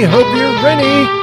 I hope you're ready.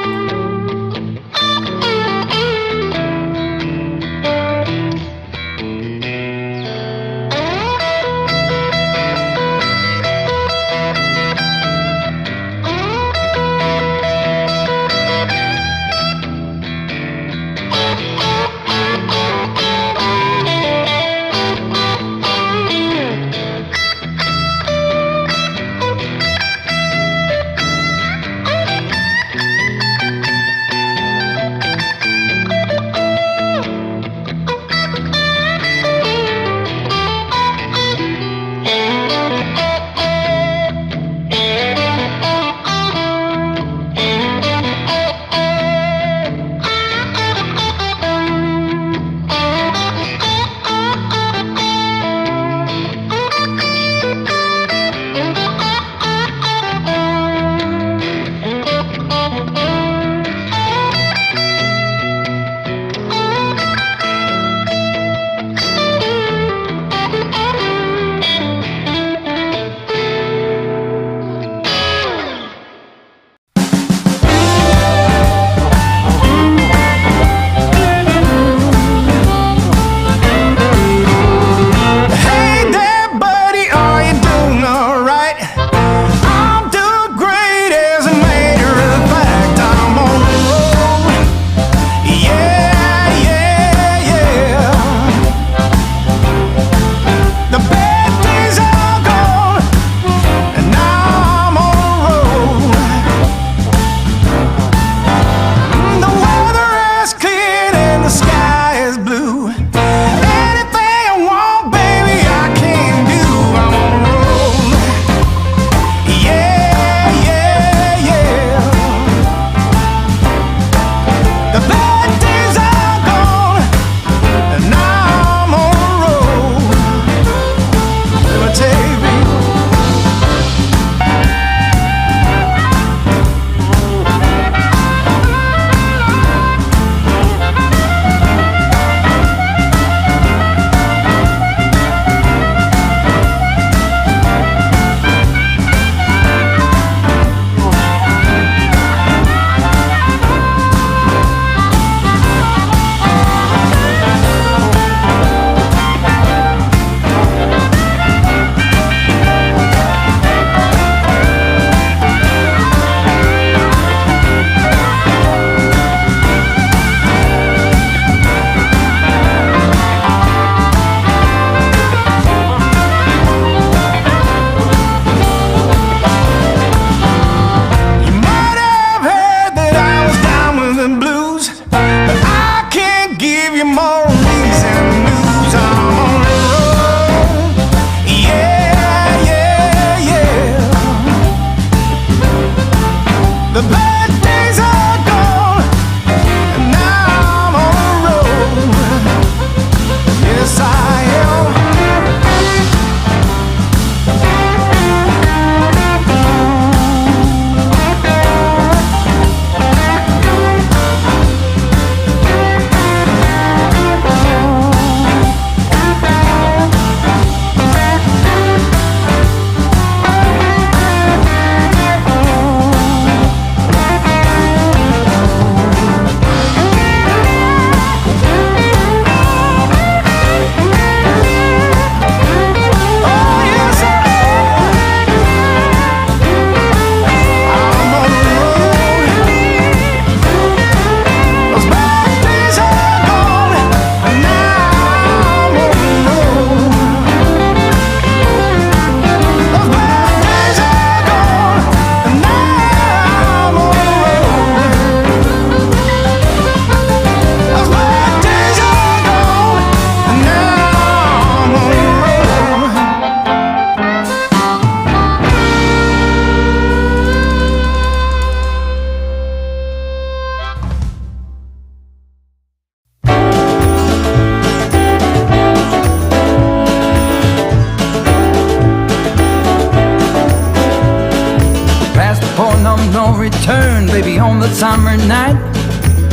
return, baby, on the summer night.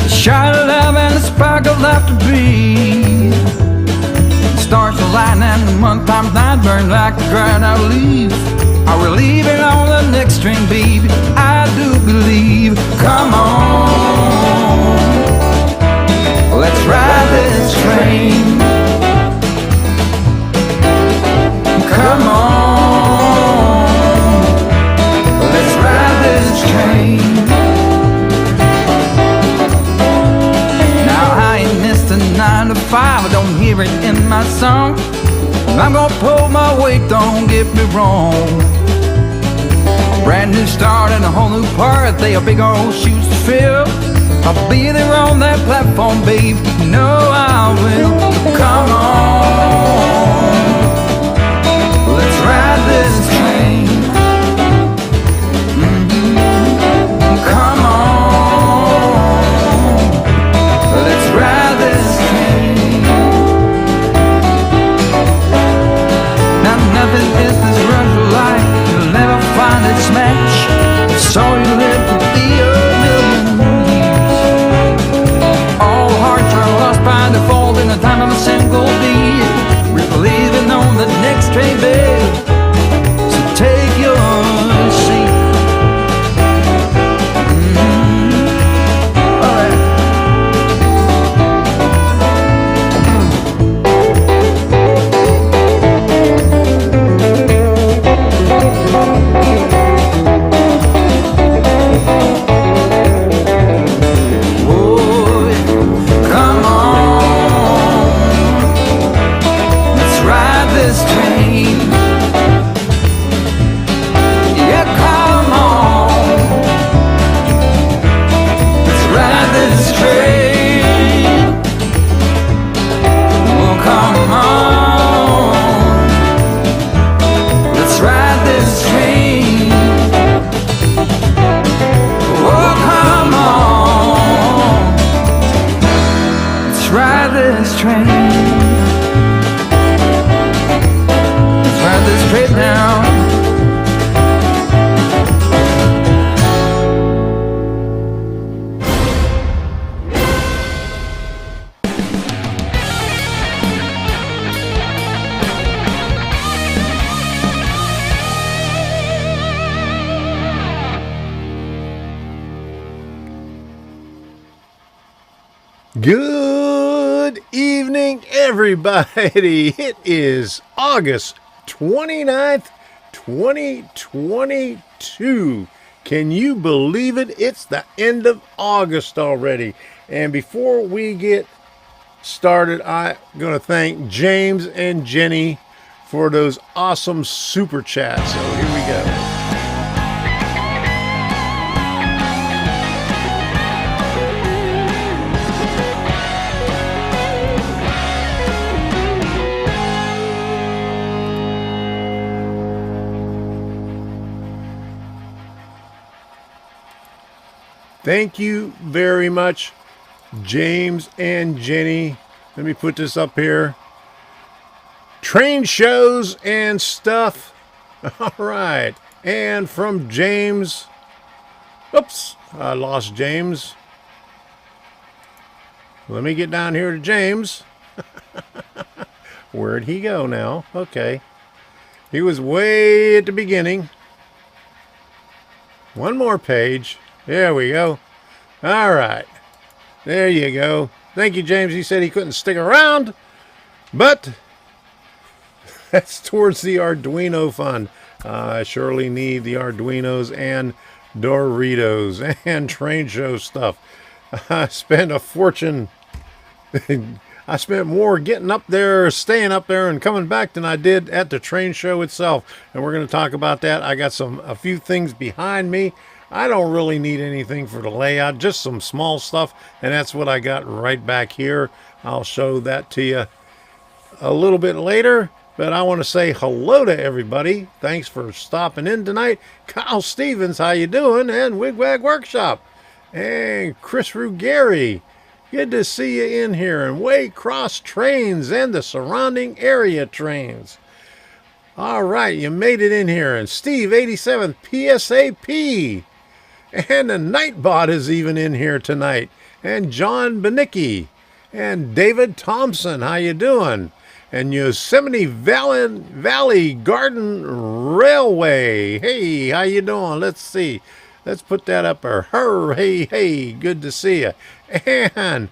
A shot of love and a spark of love to breathe. The stars align and the month times night burn like a dried out leaf. Are we leaving on the next train, baby? I do believe. Come on, let's ride this train. Come on, let's ride this train. Now I ain't missed a 9 to 5, I don't hear it in my song. I'm gonna pull my weight, don't get me wrong. A brand new start and a whole new part, they are big old shoes to fill. I'll be there on that platform, babe, you know I will. Come on, let's ride this train. Come on, let's ride this train. Now nothing is this rush like, you'll never find its match. So you live to be a million years. All hearts are lost by default in the time of a single beat. We're leaving on the next train, babe, so take your seat. All right. Oh, come on, let's ride this train. Yeah, come on, let's ride this train. Oh, come on, let's ride this train. Oh, come on, let's ride this train. Let's ride this train now. Good evening, everybody. It is August 29th, 2022. Can you believe it? It's the end of August already. And before we get started, I'm going to thank James and Jenny for those awesome super chats. So here we go. Thank you very much, James and Jenny. Let me put this up here. Train shows and stuff. All right. And from James. Oops, I lost James. Let me get down here to James. Where'd he go now? Okay. He was way at the beginning. One more page. There we go. All right. There you go. Thank you, James. He said he couldn't stick around, but that's towards the Arduino fund. I surely need the Arduinos and Doritos and train show stuff. I spent a fortune. I spent more getting up there, staying up there, and coming back than I did at the train show itself. And we're going to talk about that. I got a few things behind me. I don't really need anything for the layout, just some small stuff, and that's what I got right back here. I'll show that to you a little bit later, but I want to say hello to everybody. Thanks for stopping in tonight. Kyle Stevens, how you doing? And Wigwag Workshop. And Chris Ruggieri, good to see you in here. And Waycross Trains and the surrounding area trains. All right, you made it in here. And Steve 87 PSAP. And the Nightbot is even in here tonight. And John Benicki. And David Thompson, how you doing? and Yosemite Valley Garden Railway. Hey, how you doing? Let's see. Let's put that up there. Hey, good to see you. And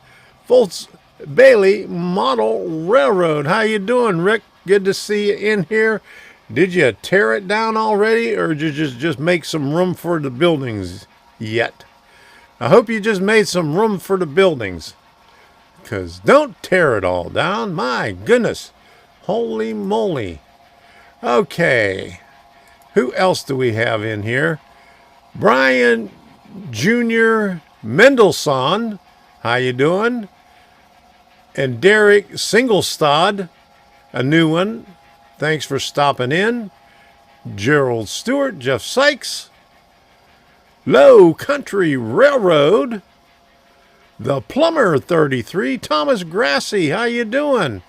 Foltz Bailey Model Railroad. How you doing, Rick? Good to see you in here. Did you tear it down already, or did you just make some room for the buildings yet? I hope you just made some room for the buildings, because don't tear it all down. My goodness. Holy moly. Okay. Who else do we have in here? Brian Jr. Mendelssohn. How you doing? And Derek Singlestad, a new one. Thanks for stopping in. Gerald Stewart, Jeff Sykes. Low Country Railroad. The Plumber 33, Thomas Grassy. How you doing?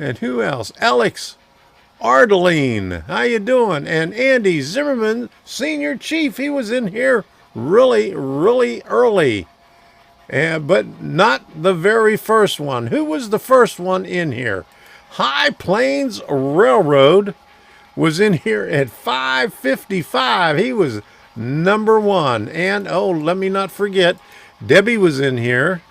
And who else? Alex Ardeline. How you doing? And Andy Zimmerman, Senior Chief. He was in here really early. But not the very first one. Who was the first one in here? High Plains Railroad was in here at 5:55. He was number one. And, oh, let me not forget, Debbie was in here.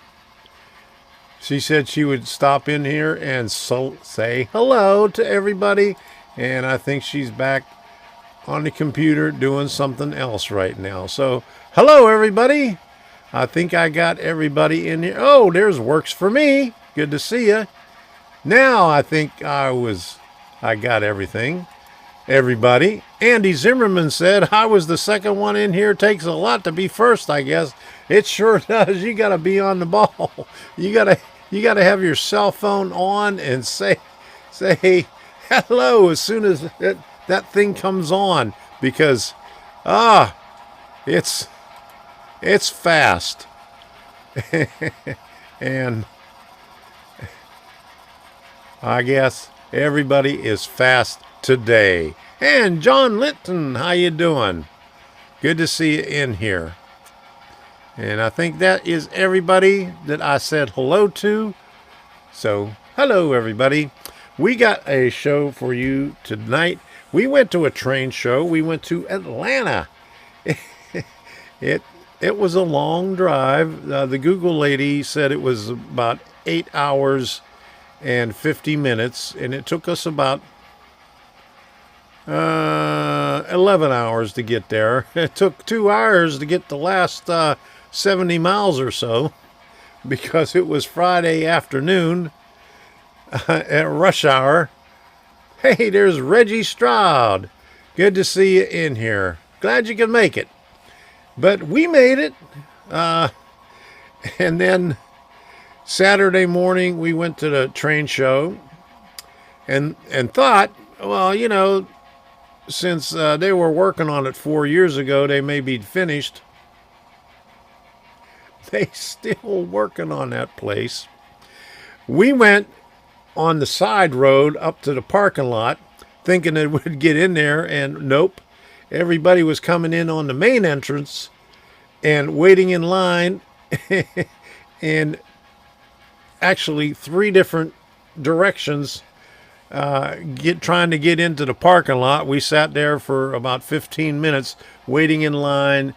She said she would stop in here and say hello to everybody. And I think she's back on the computer doing something else right now. So, hello, everybody. I think I got everybody in here. Oh, there's Works for Me. Good to see you. Now I think I got everything. Everybody. Andy Zimmerman said, I was the second one in here. Takes a lot to be first, I guess. It sure does. You got to be on the ball. You got to have your cell phone on and say hello as soon as that thing comes on, because it's fast. And I guess everybody is fast today. And John Linton, how you doing? Good to see you in here. And I think that is everybody that I said hello to. So, hello everybody. We got a show for you tonight. We went to a train show. We went to Atlanta. It was a long drive. The Google lady said it was about 8 hours and 50 minutes, and it took us about 11 hours to get there. It took 2 hours to get the last 70 miles or so, because it was Friday afternoon at rush hour. Hey, there's Reggie Stroud. Good to see you in here. Glad you could make it. But we made it. And then Saturday morning we went to the train show and thought, well, you know, since they were working on it 4 years ago, they may be finished. They still working on that place. We went on the side road up to the parking lot, thinking it would get in there, and nope. Everybody was coming in on the main entrance and waiting in line, and actually 3 different directions trying to get into the parking lot. We sat there for about 15 minutes waiting in line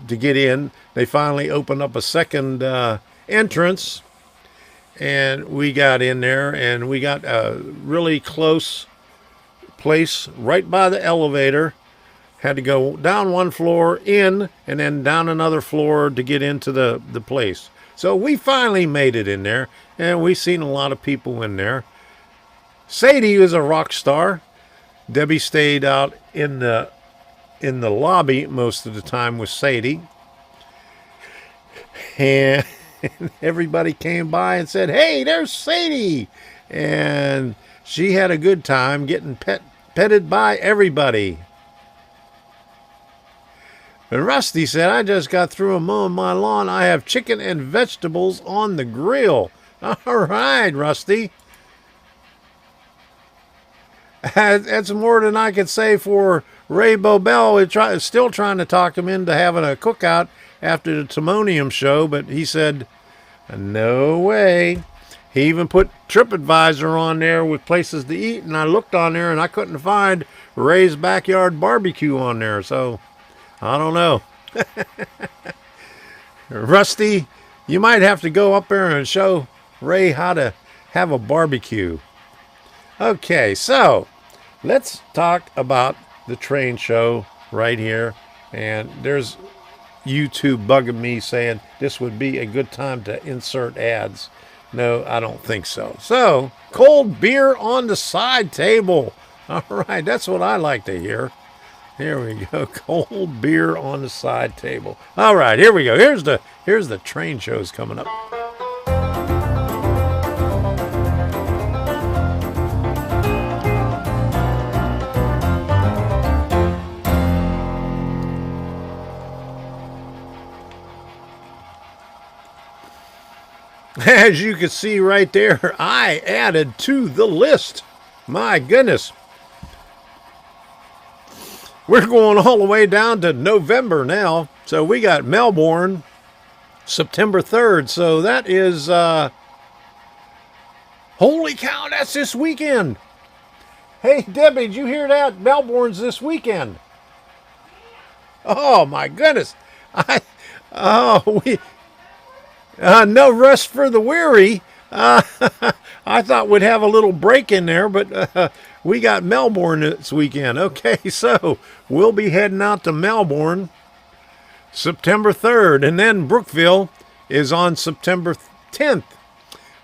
to get in. They finally opened up a second entrance, and we got in there, and we got a really close place right by the elevator. Had to go down one floor in, and then down another floor to get into the place. So we finally made it in there, and we seen a lot of people in there. Sadie was a rock star. Debbie stayed out in the lobby most of the time with Sadie. And everybody came by and said, hey, there's Sadie. And she had a good time getting petted by everybody. And Rusty said, I just got through mowing my lawn. I have chicken and vegetables on the grill. All right, Rusty. That's more than I could say for Ray Bobel. Still trying to talk him into having a cookout after the Timonium show, but he said, no way. He even put TripAdvisor on there with places to eat, and I looked on there and I couldn't find Ray's Backyard Barbecue on there. So I don't know. Rusty, you might have to go up there and show Ray how to have a barbecue. Okay, so let's talk about the train show right here. And there's YouTube bugging me saying this would be a good time to insert ads. No, I don't think so. So, cold beer on the side table. All right, that's what I like to hear. Here we go. Cold beer on the side table. All right, here we go. Here's the train shows coming up. As you can see right there, I added to the list. My goodness. We're going all the way down to November now. So we got Melbourne, September 3rd. So that is, holy cow, that's this weekend. Hey, Debbie, did you hear that? Melbourne's this weekend. Oh, my goodness. No rest for the weary. I thought we'd have a little break in there, but we got Melbourne this weekend. Okay, so we'll be heading out to Melbourne September 3rd, and then Brookville is on September 10th.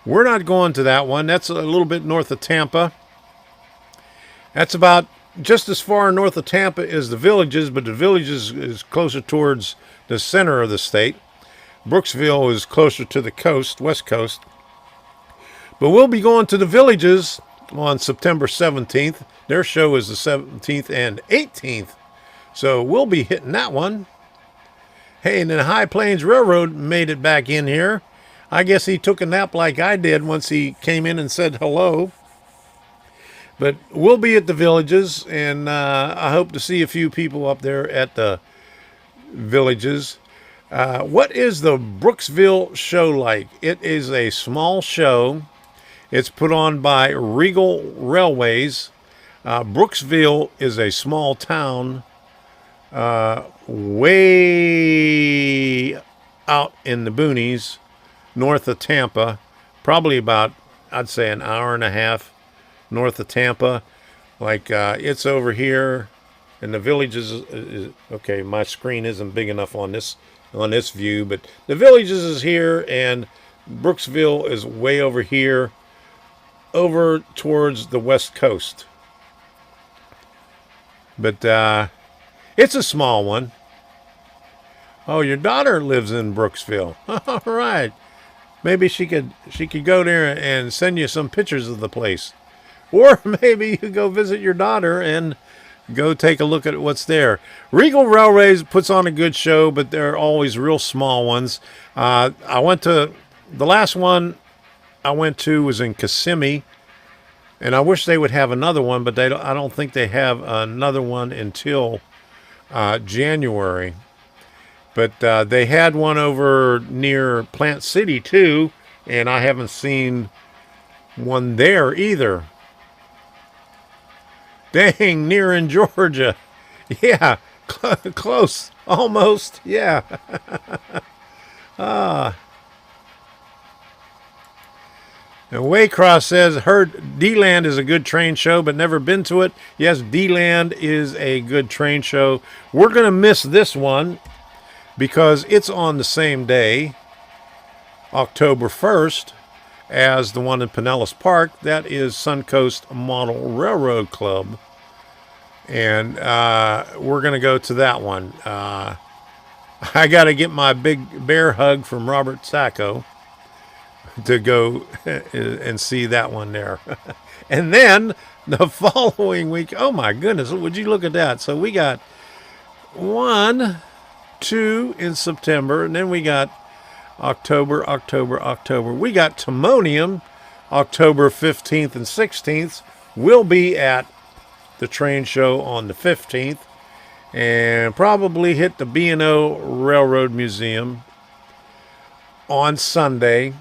We're not going to that one. That's a little bit north of Tampa. That's about just as far north of Tampa as the Villages, but the Villages is closer towards the center of the state. Brooksville is closer to the coast, west coast. But we'll be going to the Villages on September 17th. Their show is the 17th and 18th. So we'll be hitting that one. Hey, and then High Plains Railroad made it back in here. I guess he took a nap like I did once he came in and said hello. But we'll be at the Villages, and I hope to see a few people up there at the Villages. What is the Brooksville show like? It is a small show. It's put on by Regal Railways. Brooksville is a small town way out in the boonies, north of Tampa. Probably about, I'd say, an hour and a half north of Tampa. Like, it's over here, and the Villages is okay, my screen isn't big enough on this view, but the Villages is here, and Brooksville is way over here, over towards the west coast. But it's a small one. Oh, your daughter lives in Brooksville. All right. Maybe she could go there and send you some pictures of the place. Or maybe you could go visit your daughter and go take a look at what's there. Regal Railways puts on a good show, but they're always real small ones. The last one I went to was in Kissimmee, and I wish they would have another one, but I don't think they have another one until January. But they had one over near Plant City too, and I haven't seen one there either. Dang, near in Georgia. Yeah, close. Almost, yeah. And Waycross says, heard D-Land is a good train show, but never been to it. Yes, D-Land is a good train show. We're going to miss this one because it's on the same day, October 1st, as the one in Pinellas Park. That is Suncoast Model Railroad Club. And we're going to go to that one. I got to get my big bear hug from Robert Sacco to go and see that one there. And then the following week, oh my goodness, would you look at that? So we got 1, 2 in September, and then we got October. We got Timonium, October 15th and 16th. We'll be at the train show on the 15th, and probably hit the B&O Railroad Museum on Sunday.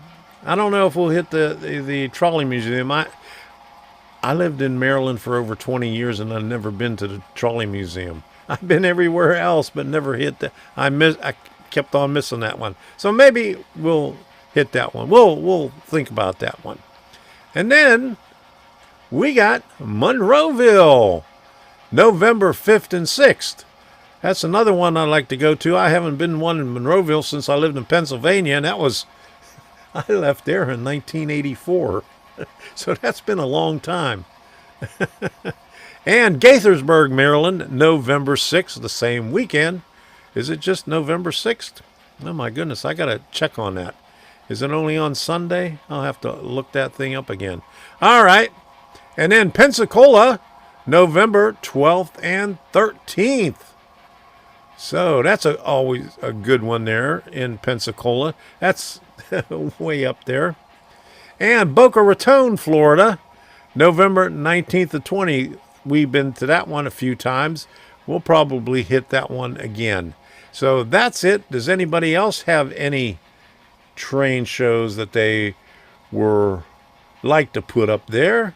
I don't know if we'll hit the trolley museum. I lived in Maryland for over 20 years and I've never been to the trolley museum. I've been everywhere else but never hit that. I kept on missing that one. So maybe we'll hit that one. We'll think about that one. And then we got Monroeville, November 5th and 6th. That's another one I'd like to go to. I haven't been one in Monroeville since I lived in Pennsylvania, and I left there in 1984. So that's been a long time. And Gaithersburg, Maryland, November 6th, the same weekend. Is it just November 6th? Oh my goodness, I got to check on that. Is it only on Sunday? I'll have to look that thing up again. All right. And then Pensacola, November 12th and 13th. So that's always a good one there in Pensacola. That's way up there. And Boca Raton, Florida, November 19th to 20th. We've been to that one a few times. We'll probably hit that one again. So that's it. Does anybody else have any train shows that they were like to put up there?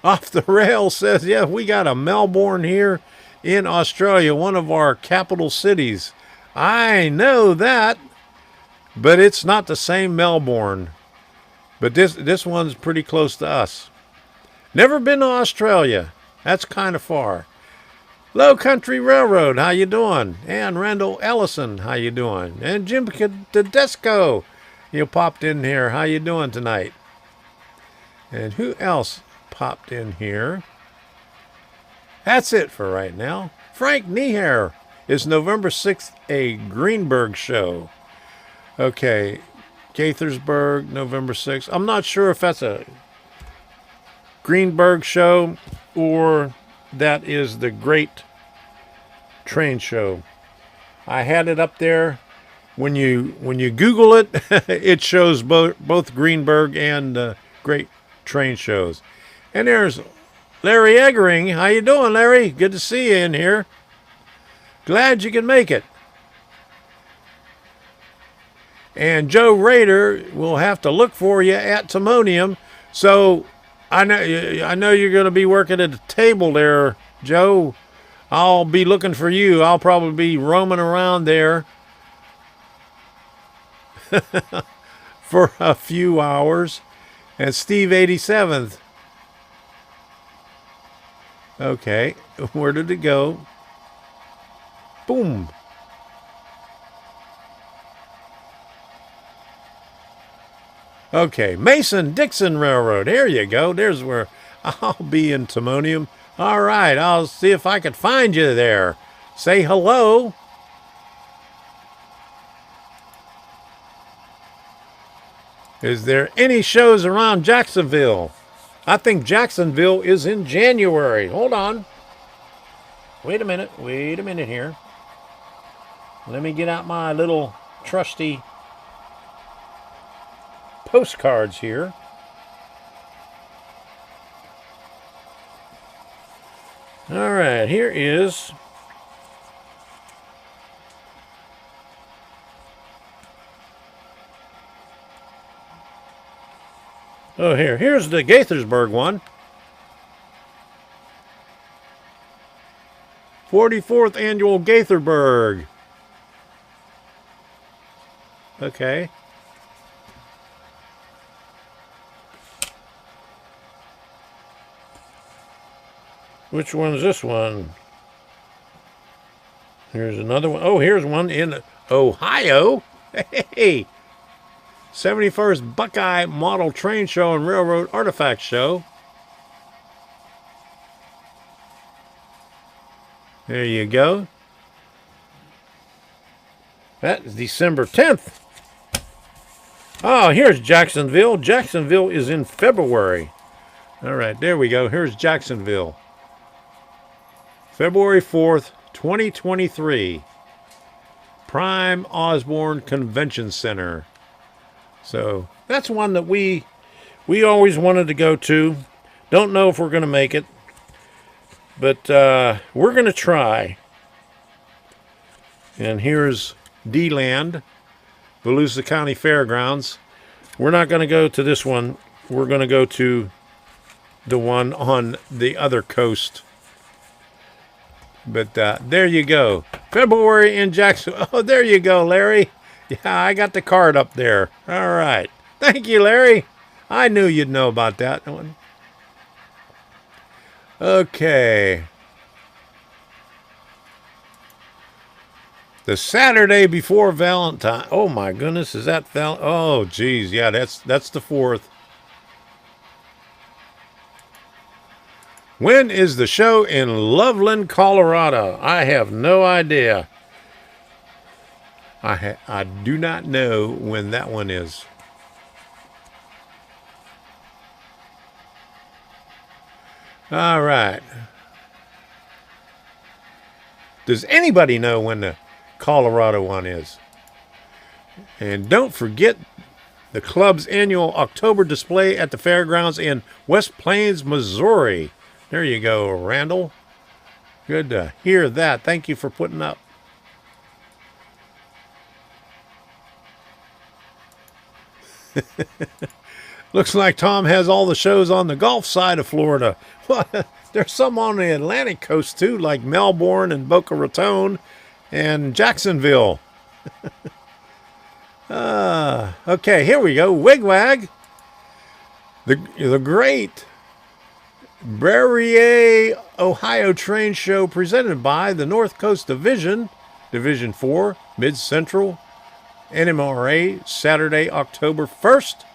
Off the Rail says, yeah, we got a Melbourne here in Australia, one of our capital cities. I know that, but it's not the same Melbourne. But this one's pretty close to us. Never been to Australia. That's kind of far. Low Country Railroad, how you doing? And Randall Ellison, how you doing? And Jim Tedesco, you popped in here. How you doing tonight? And who else popped in here? That's it for right now. Frank Niehair is November 6th, a Greenberg show. Okay, Gaithersburg, November 6th. I'm not sure if that's a Greenberg show or that is the Great Train Show. I had it up there. When you Google it, it shows both Greenberg and Great Train shows. And there's Larry Eggering. How you doing, Larry? Good to see you in here. Glad you can make it. And Joe Rader will have to look for you at Timonium. So I know you're going to be working at the table there, Joe. I'll be looking for you. I'll probably be roaming around there for a few hours. And Steve 87th. Okay, where did it go? Boom. Okay, Mason-Dixon Railroad. Here you go. There's where I'll be in Timonium. All right, I'll see if I can find you there. Say hello. Is there any shows around Jacksonville? I think Jacksonville is in January. Hold on. Wait a minute here. Let me get out my little trusty postcards here. All right, here is here's the Gaithersburg one. 44th annual Gaithersburg. Okay. Which one is this one? Here's another one. Oh, here's one in Ohio. Hey! 71st Buckeye Model Train Show and Railroad Artifact Show. There you go. That's December 10th. Oh, here's Jacksonville. Jacksonville is in February. All right, there we go. Here's Jacksonville. February 4th, 2023. Prime Osborne Convention Center. So that's one that we always wanted to go to. Don't know if we're going to make it, but we're going to try. And here's D-Land. Volusia County Fairgrounds. We're not going to go to this one. We're going to go to the one on the other coast. But there you go. February in Jacksonville. Oh, there you go, Larry. Yeah, I got the card up there. All right. Thank you, Larry. I knew you'd know about that one. Okay. The Saturday before Valentine. Oh my goodness, is that Oh geez, yeah, that's the 4th. When is the show in Loveland, Colorado? I have no idea. I do not know when that one is. All right. Does anybody know when the Colorado one is? And don't forget the club's annual October display at the fairgrounds in West Plains, Missouri. There you go, Randall. Good to hear that. Thank you for putting up. Looks like Tom has all the shows on the Gulf side of Florida. There's some on the Atlantic coast too, like Melbourne and Boca Raton and Jacksonville. Okay, here we go. Wigwag. The great Brerier, Ohio train show presented by the North Coast Division, Division 4, Mid-Central, NMRA, Saturday, October 1st,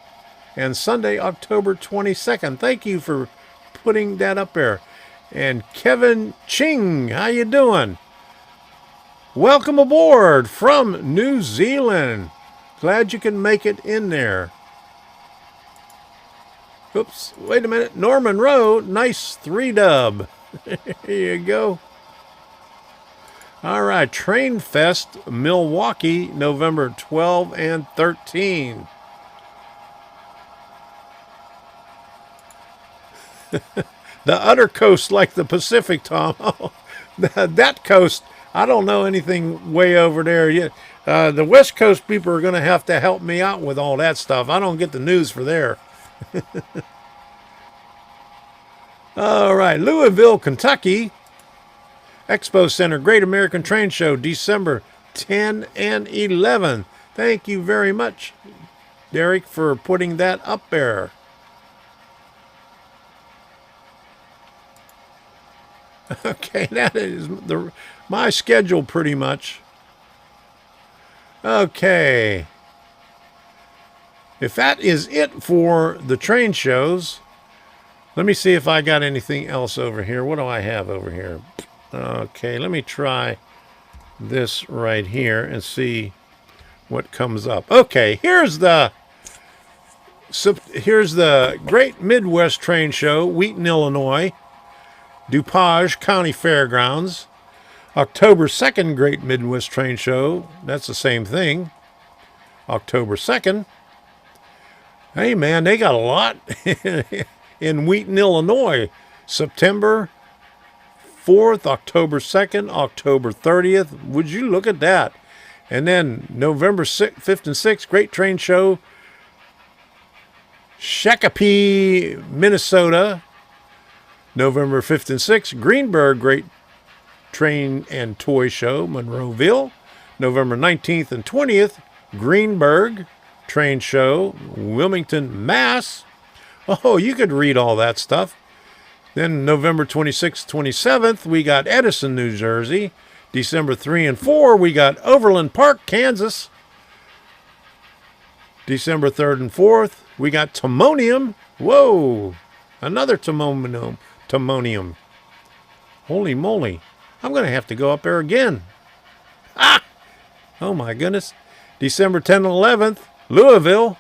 and Sunday, October 22nd. Thank you for putting that up there. And Kevin Ching, how you doing? Welcome aboard from New Zealand. Glad you can make it in there. Oops, wait a minute. Norman Rowe, nice 3-dub. There you go. All right, Train Fest, Milwaukee, November 12 and 13. The other coast, like the Pacific, Tom. Oh, that coast, I don't know anything way over there yet. The West Coast people are going to have to help me out with all that stuff. I don't get the news for there. All right, Louisville, Kentucky. Expo Center, Great American Train Show, December 10 and 11. Thank you very much, Derek, for putting that up there. Okay, that is my schedule pretty much. Okay. If that is it for the train shows, let me see if I got anything else over here. What do I have over here? Okay, let me try this right here and see what comes up. Okay, here's the Great Midwest Train Show, Wheaton, Illinois. DuPage County Fairgrounds, October 2nd, Great Midwest Train Show. That's the same thing. October 2nd. Hey, man, they got a lot in Wheaton, Illinois. September 4th, October 2nd, October 30th. Would you look at that? And then November 5th and 6th, Great Train Show, Shakopee, Minnesota. November 5th and 6th, Greenberg Great Train and Toy Show, Monroeville. November 19th and 20th, Greenberg Train Show, Wilmington, Mass. Oh, you could read all that stuff. Then November 26th, 27th, we got Edison, New Jersey. December 3 and 4, we got Overland Park, Kansas. December 3rd and 4th, we got Timonium. Whoa, another Timonium. Holy moly. I'm going to have to go up there again. Ah! Oh my goodness. December 10th and 11th, Louisville.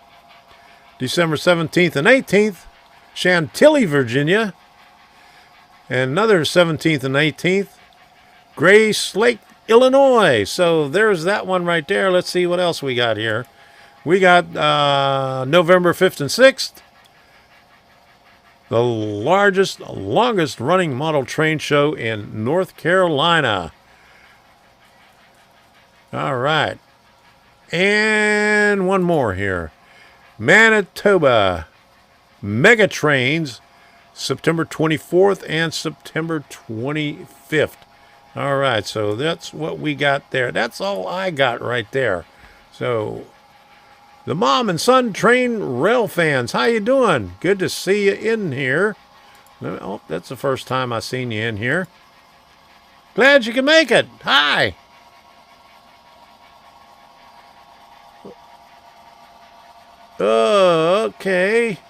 December 17th and 18th, Chantilly, Virginia. And another 17th and 18th, Grace Lake, Illinois. So there's that one right there. Let's see what else we got here. We got November 5th and 6th. The longest running model train show in North Carolina. All right. And one more here. Manitoba Mega Trains, September 24th and September 25th. All right, so that's what we got there. That's all I got right there. So, the Mom and Son Train Rail fans, how you doing? Good to see you in here. Oh, that's the first time I've seen you in here. Glad you can make it. Hi. Okay.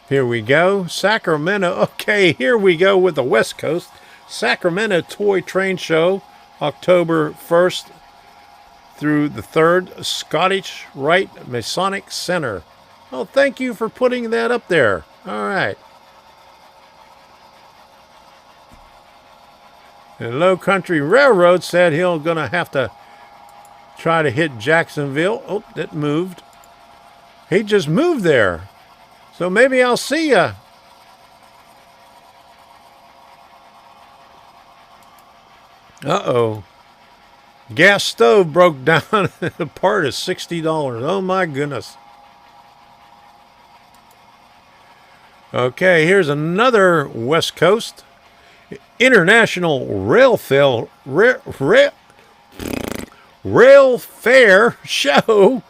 Here we go. Sacramento. Okay, here we go with the West Coast. Sacramento Toy Train Show, October 1st through the 3rd, Scottish Rite Masonic Center. Oh, thank you for putting that up there. All right. And Low Country Railroad said he'll gonna have to try to hit Jacksonville. Oh, that moved. He just moved there. So maybe I'll see ya. Uh-oh. Gas stove broke down. The part is $60. Oh my goodness. Okay, here's another West Coast International Rail Fair Show,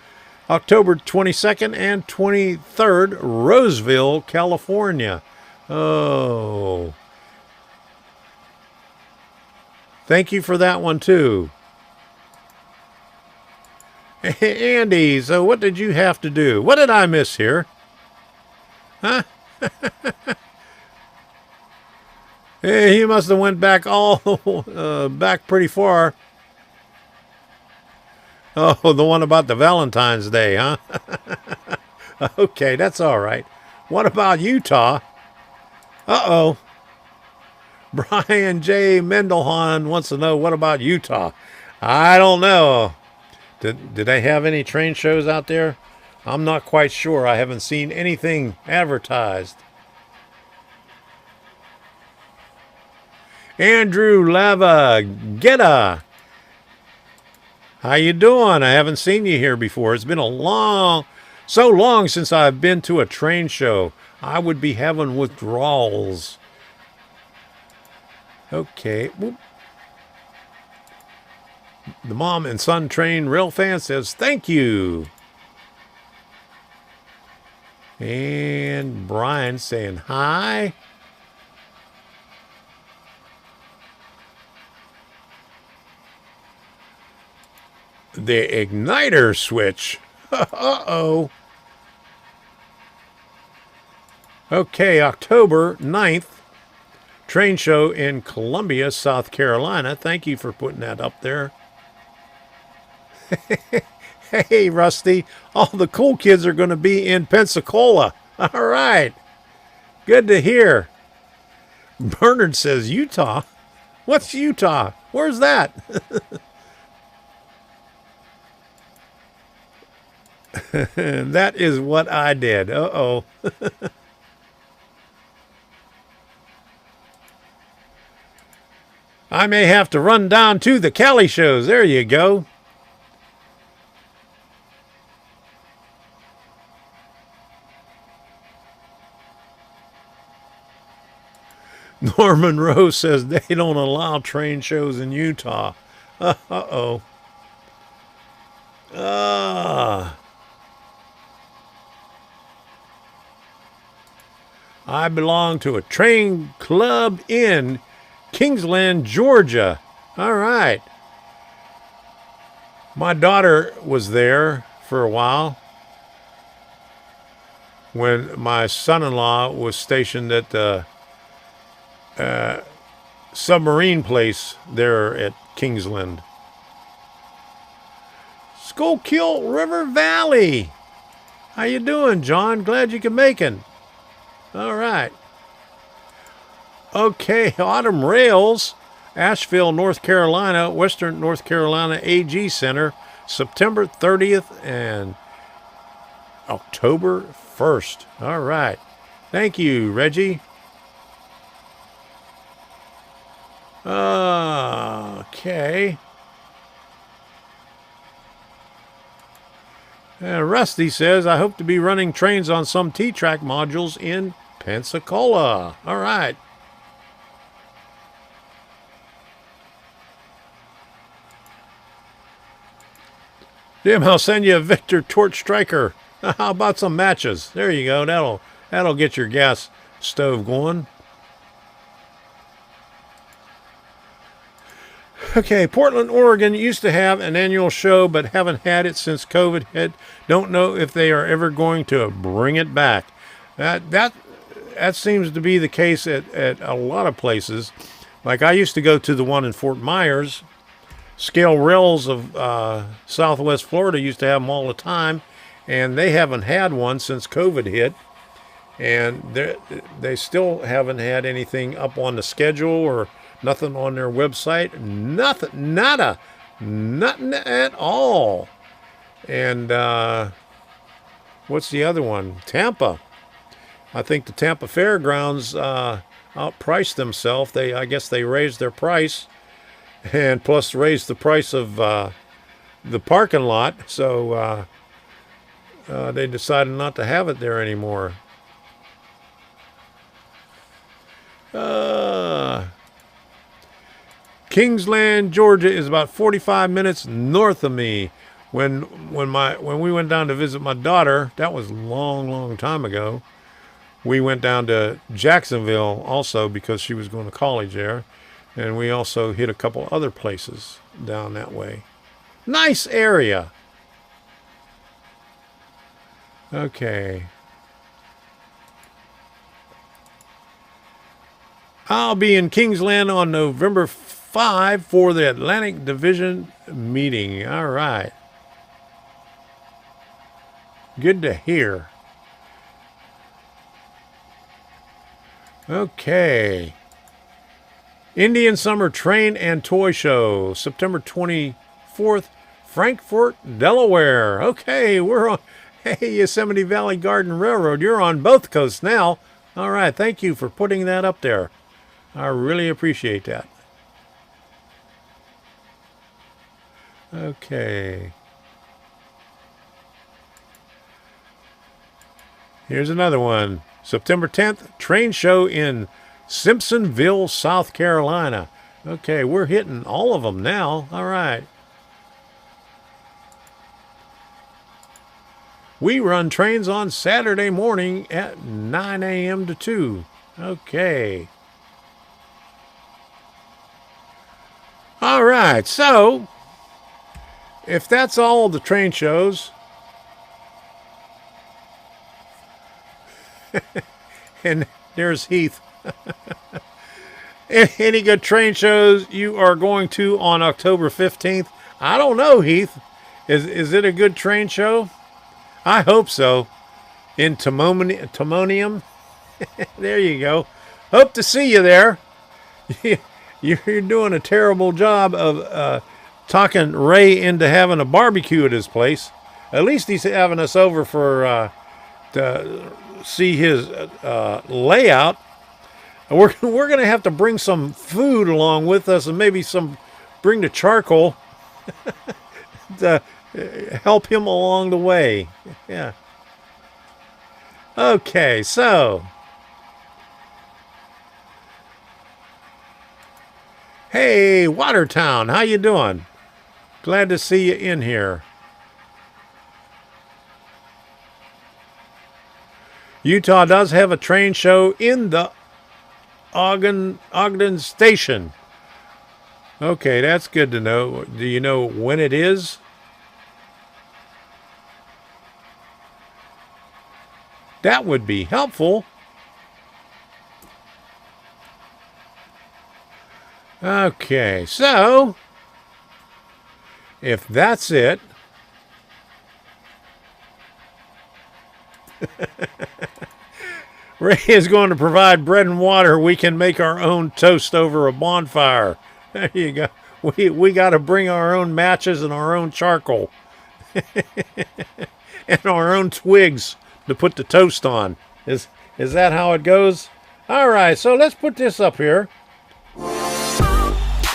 October 22nd and 23rd, Roseville, California. Oh. Thank you for that one, too. Andy, so what did you have to do? What did I miss here? Huh? He must have went back back pretty far. Oh, the one about the Valentine's Day, huh? Okay, that's all right. What about Utah? Uh-oh. Brian J. Mendelhahn wants to know, what about Utah? I don't know. Did they have any train shows out there? I'm not quite sure. I haven't seen anything advertised. Andrew Lavagetta. How you doing? I haven't seen you here before. It's been so long since I've been to a train show. I would be having withdrawals. Okay. Whoop. The Mom and Son Train Rail fan says, thank you. And Brian saying hi. The igniter switch. Uh-oh. Okay, October 9th, train show in Columbia, South Carolina. Thank you for putting that up there. Hey, Rusty. All the cool kids are going to be in Pensacola. All right. Good to hear. Bernard says, Utah? What's Utah? Where's that? That is what I did. Uh-oh. I may have to run down to the Cali shows. There you go. Norman Rose says they don't allow train shows in Utah. Uh-oh. I belong to a train club in Kingsland, Georgia. All right. My daughter was there for a while when my son-in-law was stationed at the submarine place there at Kingsland. Schuylkill River Valley. How you doing, John? Glad you can make it. All right. Okay, Autumn Rails, Asheville, North Carolina, Western North Carolina AG Center, September 30th and October 1st. All right. Thank you, Reggie. Okay. Rusty says, I hope to be running trains on some T-Track modules in Pensacola. All right. Jim, I'll send you a Victor Torch Striker. How about some matches? There you go. That'll get your gas stove going. Okay, Portland, Oregon used to have an annual show, but haven't had it since COVID hit. Don't know if they are ever going to bring it back. That seems to be the case at a lot of places. Like I used to go to the one in Fort Myers. Scale Rails of Southwest Florida used to have them all the time, and they haven't had one since COVID hit. And they still haven't had anything up on the schedule or nothing on their website. Nothing, nada, nothing at all. And what's the other one? Tampa. I think the Tampa Fairgrounds outpriced themselves. I guess they raised their price, and plus raised the price of the parking lot. So they decided not to have it there anymore. Kingsland, Georgia is about 45 minutes north of me. When we went down to visit my daughter, that was a long time ago. We went down to Jacksonville also because she was going to college there, and we also hit a couple other places down that way. Nice area. Okay. I'll be in Kingsland on November 5 for the Atlantic Division meeting. All right. Good to hear. Okay. Indian Summer Train and Toy Show, September 24th, Frankfort, Delaware. Okay, we're on. Hey, Yosemite Valley Garden Railroad, you're on both coasts now. All right, thank you for putting that up there. I really appreciate that. Okay. Here's another one. September 10th, train show in Simpsonville, South Carolina. Okay, we're hitting all of them now. All right. We run trains on Saturday morning at 9 a.m. to 2. Okay. All right, so if that's all the train shows, and there's Heath. Any good train shows you are going to on October 15th? I don't know, Heath. Is it a good train show? I hope so. In Timonium. There you go. Hope to see you there. You're doing a terrible job of talking Ray into having a barbecue at his place. At least he's having us over for to see his layout. We're going to have to bring some food along with us, and maybe bring the charcoal to help him along the way. Yeah. Okay, so hey, Watertown, how you doing? Glad to see you in here. Utah does have a train show in the Ogden Station. Okay, that's good to know. Do you know when it is? That would be helpful. Okay, so if that's it, Ray is going to provide bread and water. We can make our own toast over a bonfire. There you go. We got to bring our own matches and our own charcoal and our own twigs to put the toast on. Is that how it goes? All right, so let's put this up here.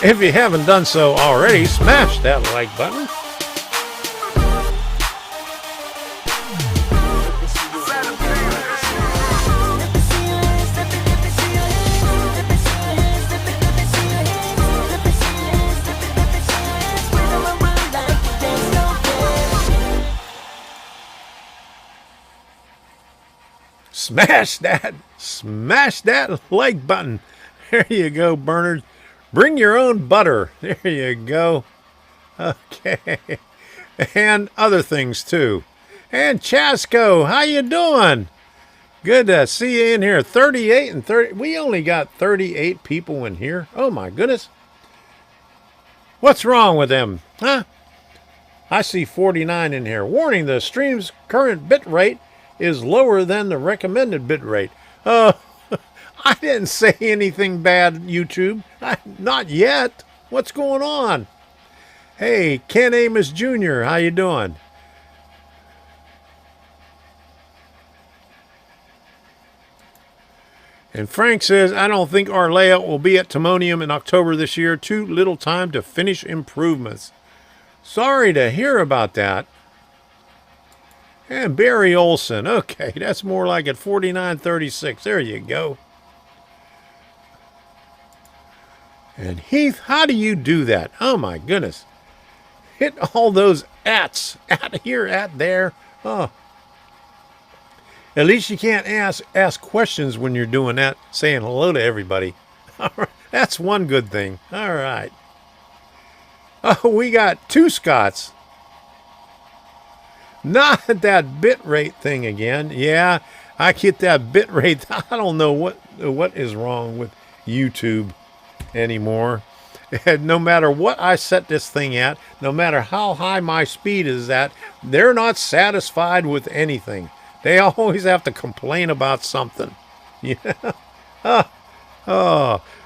If you haven't done so already, smash that like button. Smash that like button. There you go, Bernard. Bring your own butter. There you go. Okay. And other things too. And Chasco, how you doing? Good to see you in here. 38 and 30. We only got 38 people in here. Oh my goodness. What's wrong with them? Huh? I see 49 in here. Warning, the stream's current bit rate is lower than the recommended bit rate. Oh, I didn't say anything bad, YouTube. Not yet. What's going on? Hey, Ken Amos Jr., how you doing? And Frank says, I don't think our layout will be at Timonium in October this year. Too little time to finish improvements. Sorry to hear about that. And Barry Olson. Okay, that's more like at 49.36. There you go. And Heath, how do you do that? Oh my goodness. Hit all those ats. At here, at there. Oh. At least you can't ask questions when you're doing that, saying hello to everybody. All right, that's one good thing. All right. Oh, we got two Scots. Not that bit rate thing again. Yeah, I get that bit rate. I don't know what is wrong with YouTube anymore. And no matter what I set this thing at, no matter how high my speed is at, they're not satisfied with anything. They always have to complain about something. Yeah.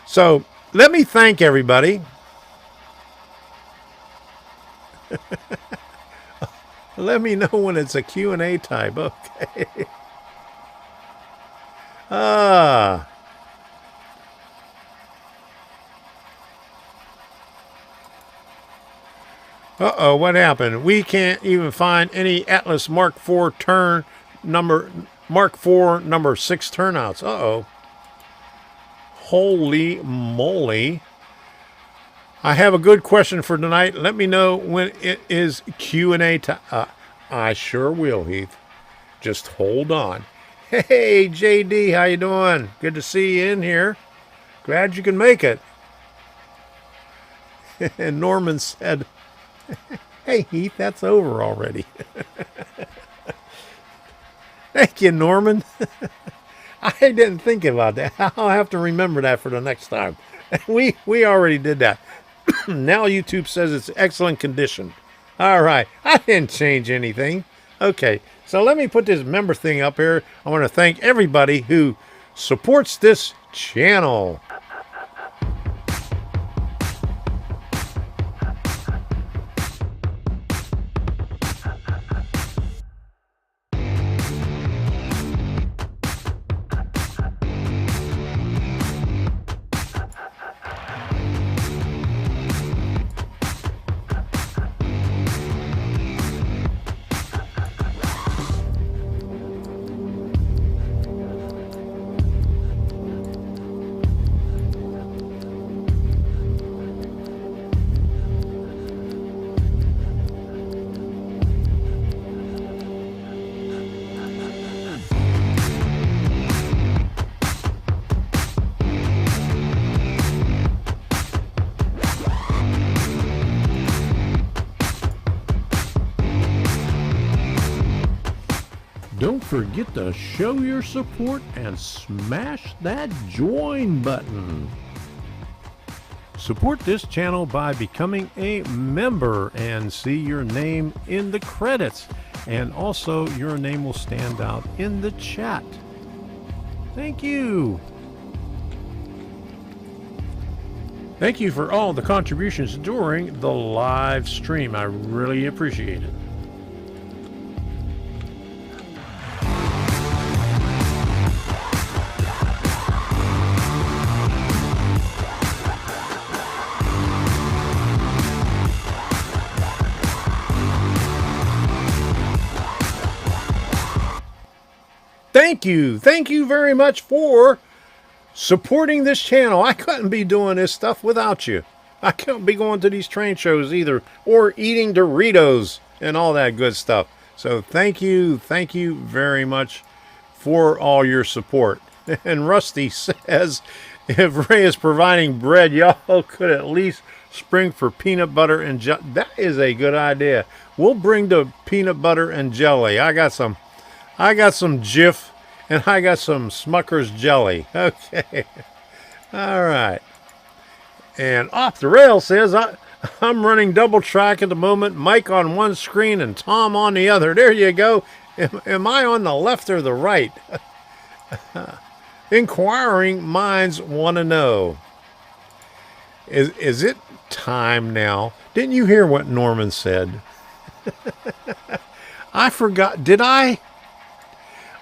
So let me thank everybody. Let me know when it's a Q&A type. Okay. Uh-oh, what happened? We can't even find any Atlas Mark IV Mark IV number 6 turnouts. Uh-oh. Holy moly. I have a good question for tonight. Let me know when it is Q&A time. I sure will, Heath. Just hold on. Hey, JD, how you doing? Good to see you in here. Glad you can make it. And Norman said, hey, Heath, that's over already. Thank you, Norman. I didn't think about that. I'll have to remember that for the next time. We already did that. Now YouTube says it's excellent condition. All right. I didn't change anything. Okay. So let me put this member thing up here. I want to thank everybody who supports this channel. Don't forget to show your support and smash that join button. Support this channel by becoming a member and see your name in the credits. And also your name will stand out in the chat. Thank you. Thank you for all the contributions during the live stream. I really appreciate it. thank you. Thank you very much for supporting this channel. I couldn't be doing this stuff without you. I couldn't be going to these train shows either, or eating Doritos and all that good stuff. So thank you very much for all your support. And Rusty says, if Ray is providing bread, y'all could at least spring for peanut butter and jelly. That is a good idea. We'll bring the peanut butter and jelly. I got some Jif, and I got some Smucker's jelly. Okay. All right. And Off the Rail says, I'm running double track at the moment. Mike on one screen and Tom on the other. There you go. Am I on the left or the right? Inquiring minds want to know. Is it time now? Didn't you hear what Norman said? I forgot. Did I?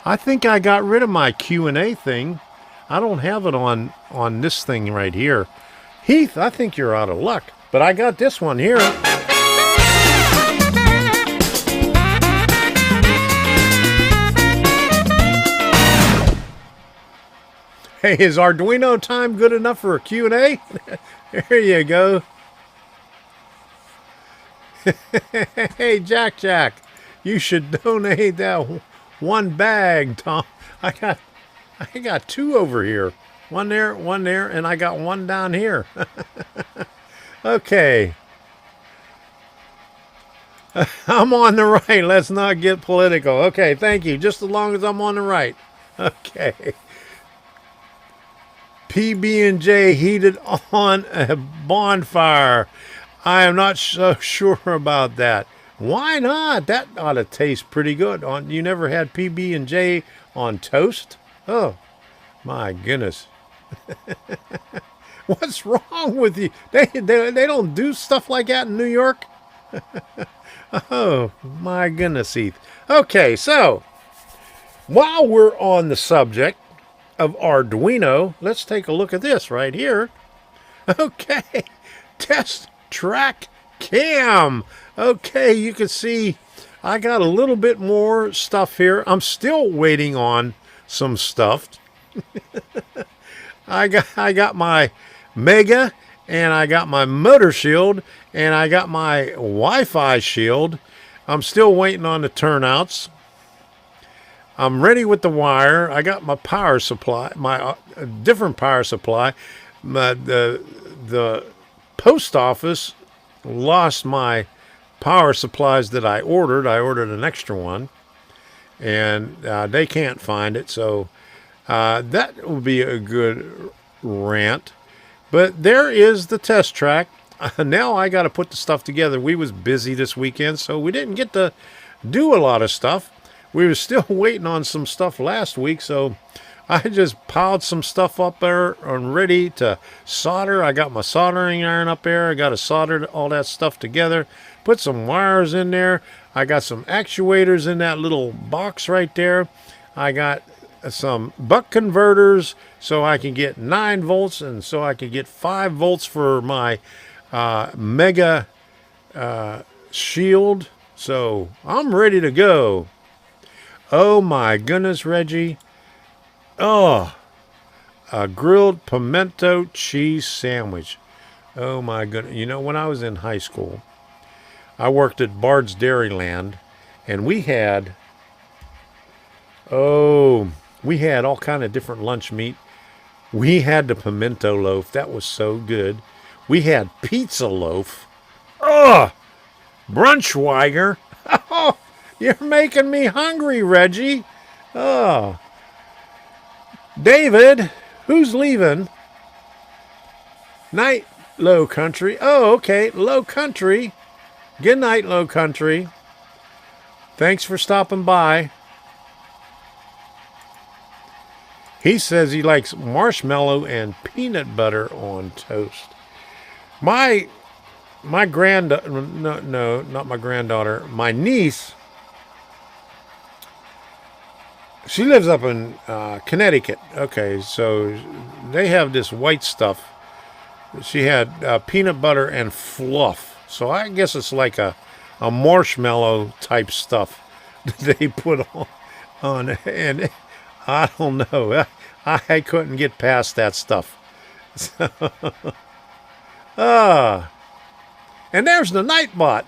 I think I got rid of my Q&A thing. I don't have it on this thing right here. Heath, I think you're out of luck. But I got this one here. Hey, is Arduino Time good enough for a Q&A? There you go. Hey, Jack, you should donate that one bag, Tom. I got two over here. One there, and I got one down here. Okay. I'm on the right. Let's not get political. Okay, thank you. Just as long as I'm on the right. Okay. PB&J heated on a bonfire. I am not so sure about that. Why not? That ought to taste pretty good. You never had PB&J on toast? Oh, my goodness. What's wrong with you? They don't do stuff like that in New York? Oh, my goodness, Heath. Okay, so, while we're on the subject of Arduino, let's take a look at this right here. Okay, test track cam. Okay, you can see I got a little bit more stuff here. I'm still waiting on some stuff. I got my Mega, and I got my motor shield, and I got my Wi-Fi shield. I'm still waiting on the turnouts. I'm ready with the wire. I got my power supply, my different power supply. The post office lost my power supplies that I ordered. I ordered an extra one, and they can't find it. So that will be a good rant. But there is the test track. Now I got to put the stuff together. We was busy this weekend, so we didn't get to do a lot of stuff. We were still waiting on some stuff last week, so I just piled some stuff up there and ready to solder. I got my soldering iron up there. I got to solder all that stuff together. Put some wires in there. I got some actuators in that little box right there. I got some buck converters so I can get 9 volts and so I can get 5 volts for my Mega shield. So I'm ready to go. Oh my goodness, Reggie. Oh, a grilled pimento cheese sandwich. Oh my goodness. You know, when I was in high school, I worked at Bard's Dairyland, and we had all kind of different lunch meat. We had the pimento loaf. That was so good. We had pizza loaf. Oh, Brunschweiger. Oh, you're making me hungry, Reggie. Oh. David, who's leaving? Night, Low Country. Oh, okay, Low Country. Good night, Low Country. Thanks for stopping by. He says he likes marshmallow and peanut butter on toast. My granddaughter, no, not my granddaughter, my niece, she lives up in Connecticut. Okay, so they have this white stuff. She had peanut butter and fluff. So I guess it's like a marshmallow type stuff that they put on. And I don't know. I couldn't get past that stuff. So, and there's the Nightbot.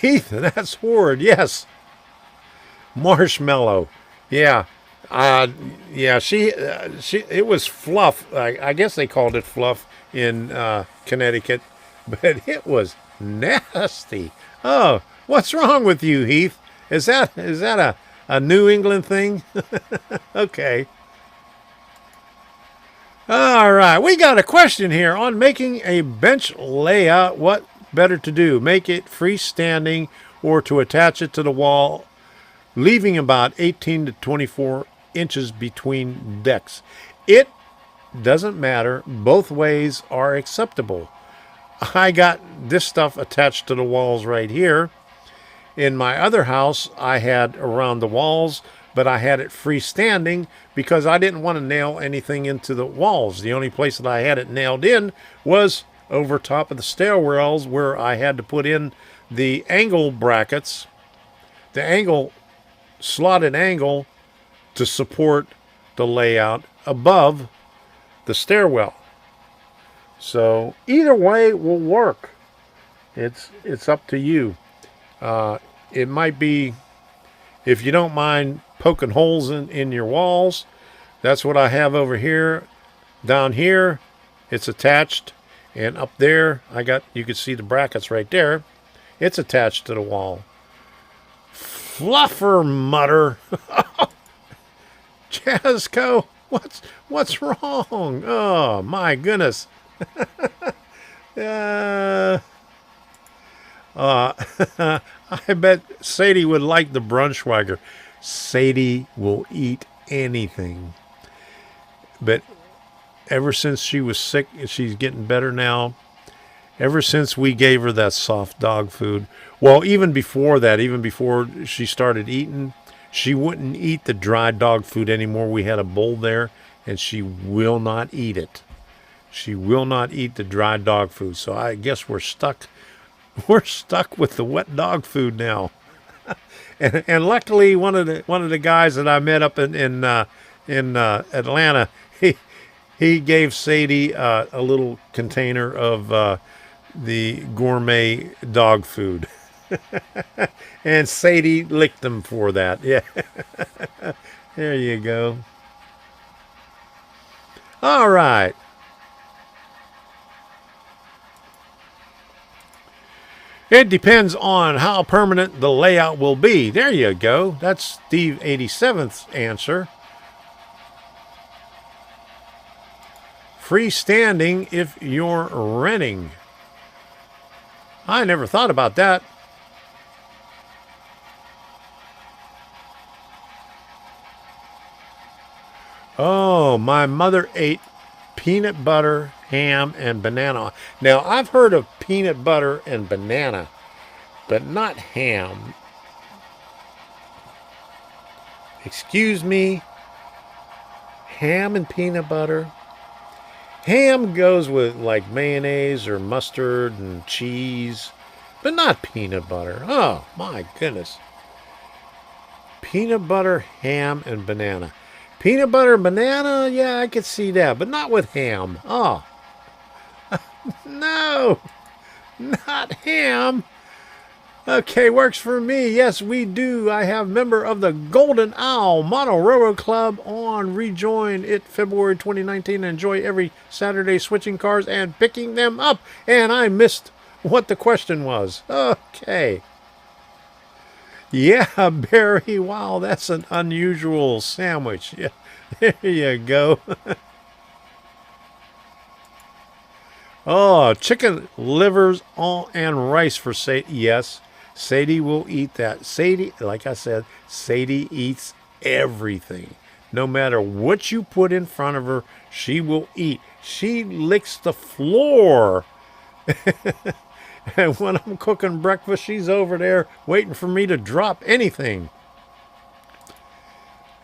Heath, that's horrid. Yes. Marshmallow. Yeah. Yeah, she it was fluff. I guess they called it fluff in Connecticut, but it was nasty. Oh, what's wrong with you, Heath? Is that a New England thing? Okay. All right, we got a question here on making a bench layout. What better to do? Make it freestanding or to attach it to the wall, leaving about 18 to 24 inches between decks. It doesn't matter. Both ways are acceptable. I got this stuff attached to the walls right here. In my other house, I had around the walls, but I had it freestanding because I didn't want to nail anything into the walls. The only place that I had it nailed in was over top of the stairwells, where I had to put in the angle brackets, the angle, slotted angle, to support the layout above the stairwell. So either way will work. It's up to you. It might be, if you don't mind poking holes in your walls, that's what I have over here. Down here, it's attached, and up there, you can see the brackets right there. It's attached to the wall. Fluffer mutter. Jasco, what's wrong? Oh my goodness. I bet Sadie would like the Brunschweiger. Sadie will eat anything. But ever since she was sick, she's getting better now. Ever since we gave her that soft dog food, well, even before that, even before she started eating, she wouldn't eat the dry dog food anymore. We had a bowl there, and she will not eat it. She will not eat the dry dog food. So I guess we're stuck. We're stuck with the wet dog food now. and luckily, one of the guys that I met up in Atlanta, he gave Sadie a little container of the gourmet dog food. And Sadie licked them for that. Yeah. There you go. All right. It depends on how permanent the layout will be. There you go. That's Steve 87th's answer. Freestanding if you're renting. I never thought about that. Oh, my mother ate peanut butter, ham, and banana. Now, I've heard of peanut butter and banana, but not ham. Excuse me? Ham and peanut butter? Ham goes with like mayonnaise or mustard and cheese, but not peanut butter. Oh, my goodness. Peanut butter, ham, and banana. Peanut butter and banana, yeah, I could see that, but not with ham. Oh, no, not ham. Okay, works for me. Yes, we do. I have member of the Golden Owl Mono Railroad Club on. Rejoin it February 2019. Enjoy every Saturday switching cars and picking them up. And I missed what the question was. Okay. Yeah, Barry. Wow, that's an unusual sandwich. Yeah, there you go. Oh, chicken livers and rice for Sadie. Yes, Sadie will eat that. Sadie, like I said, Sadie eats everything. No matter what you put in front of her, she will eat. She licks the floor. And when I'm cooking breakfast, she's over there waiting for me to drop anything.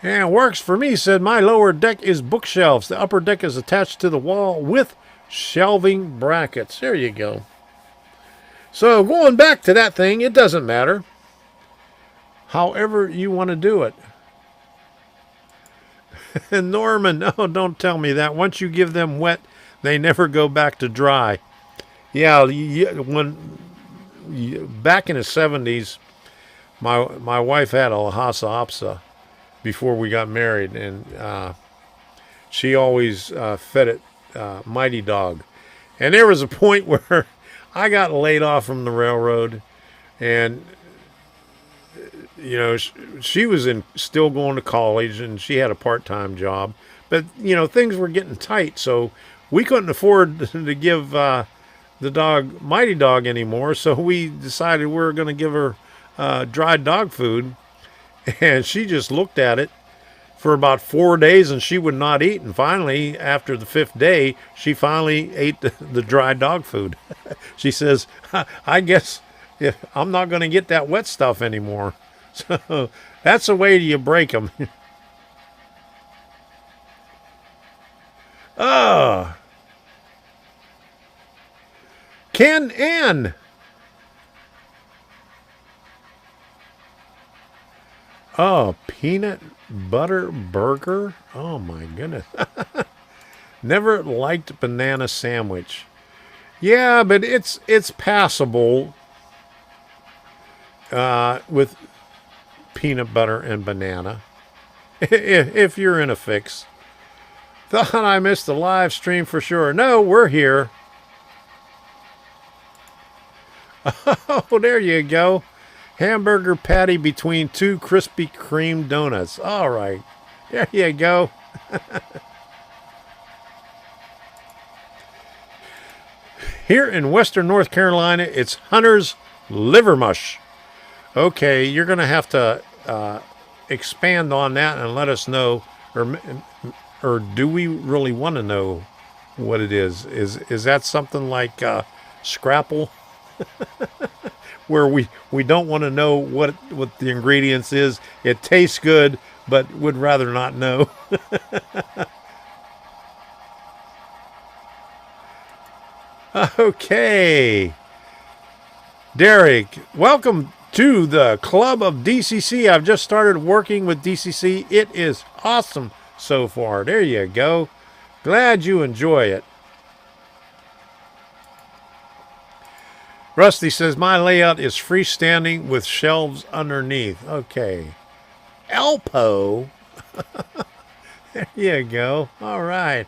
And works for me, said my lower deck is bookshelves. The upper deck is attached to the wall with shelving brackets. There you go. So going back to that thing, it doesn't matter. however you want to do it. And Norman, no, don't tell me that. Once you give them wet, they never go back to dry. Yeah, back in the 70s, my wife had a Lhasa Apso before we got married, and she always fed it Mighty Dog. And there was a point where I got laid off from the railroad, and you know, she was still going to college, and she had a part-time job. But you know, things were getting tight, so we couldn't afford to give the dog Mighty Dog anymore. So we decided we were going to give her dried dog food, and she just looked at it for about 4 days, and she would not eat. And finally, after the 5th day, she finally ate the dry dog food. She says, I guess I'm not going to get that wet stuff anymore. So that's the way you break them. Ken N. Oh, peanut butter burger? Oh my goodness. Never liked banana sandwich. Yeah, but it's passable with peanut butter and banana. If you're in a fix. Thought I missed the live stream for sure. No, we're here. Oh, there you go. Hamburger patty between 2 Krispy Kreme donuts. All right. There you go. Here in Western North Carolina, it's Hunter's Liver Mush. Okay, you're going to have to expand on that and let us know, or do we really want to know what it is? Is that something like Scrapple? Where we don't want to know what the ingredients is. It tastes good, but would rather not know. Okay. Derek, welcome to the Club of DCC. I've just started working with DCC. It is awesome so far. There you go. Glad you enjoy it. Rusty says, my layout is freestanding with shelves underneath. Okay. Alpo. There you go. All right.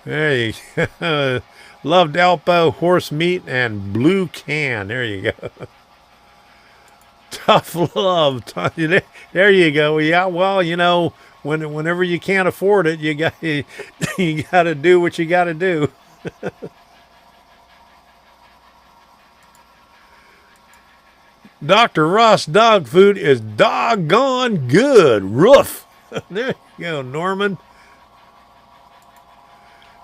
There you go. Loved Alpo, horse meat, and blue can. There you go. Tough love. There you go. Yeah, well, you know, whenever you can't afford it, you got to do what you got to do. Dr. Ross dog food is doggone good. Roof. There you go, Norman.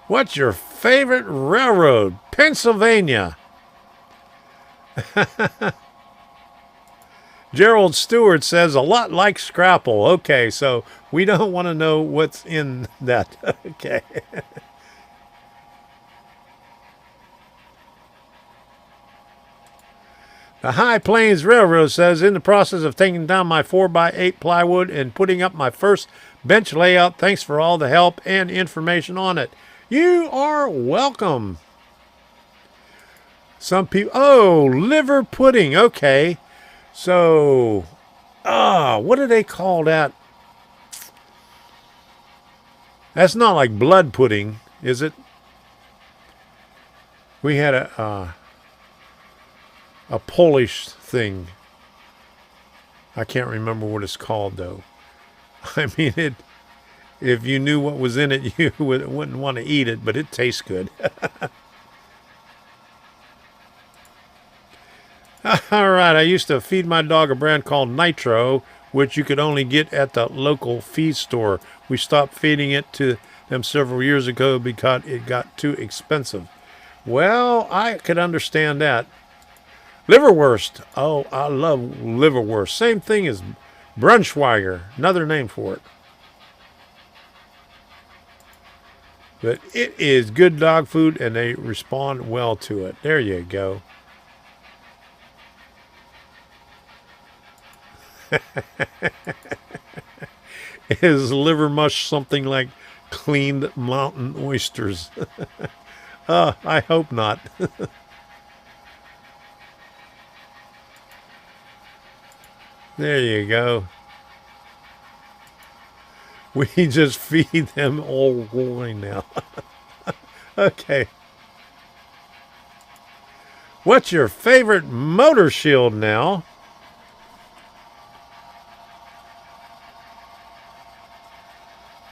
What's your favorite railroad? Pennsylvania. Gerald Stewart says, a lot like Scrapple. Okay, so we don't want to know what's in that. Okay. The High Plains Railroad says, in the process of taking down my 4x8 plywood and putting up my first bench layout. Thanks for all the help and information on it. You are welcome. Some people, oh, liver pudding. Okay. So, what do they call that? That's not like blood pudding, is it? We had a Polish thing. I can't remember what it's called, though. I mean, if you knew what was in it, you wouldn't want to eat it, but it tastes good. All right, I used to feed my dog a brand called Nitro, which you could only get at the local feed store. We stopped feeding it to them several years ago because it got too expensive. Well, I could understand that. Liverwurst. Oh, I love liverwurst. Same thing as Brunschweiger, another name for it. But it is good dog food, and they respond well to it. There you go. Is liver mush something like cleaned mountain oysters? I hope not. There you go. We just feed them all wine now. Okay. What's your favorite motor shield now?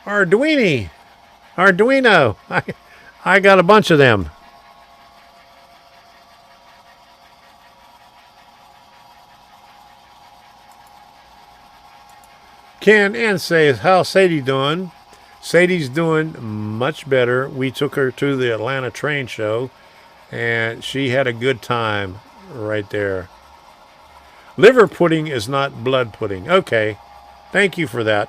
Arduino. I got a bunch of them. Ken and says, how's Sadie doing? Sadie's doing much better. We took her to the Atlanta train show, and she had a good time right there. Liver pudding is not blood pudding. Okay, thank you for that.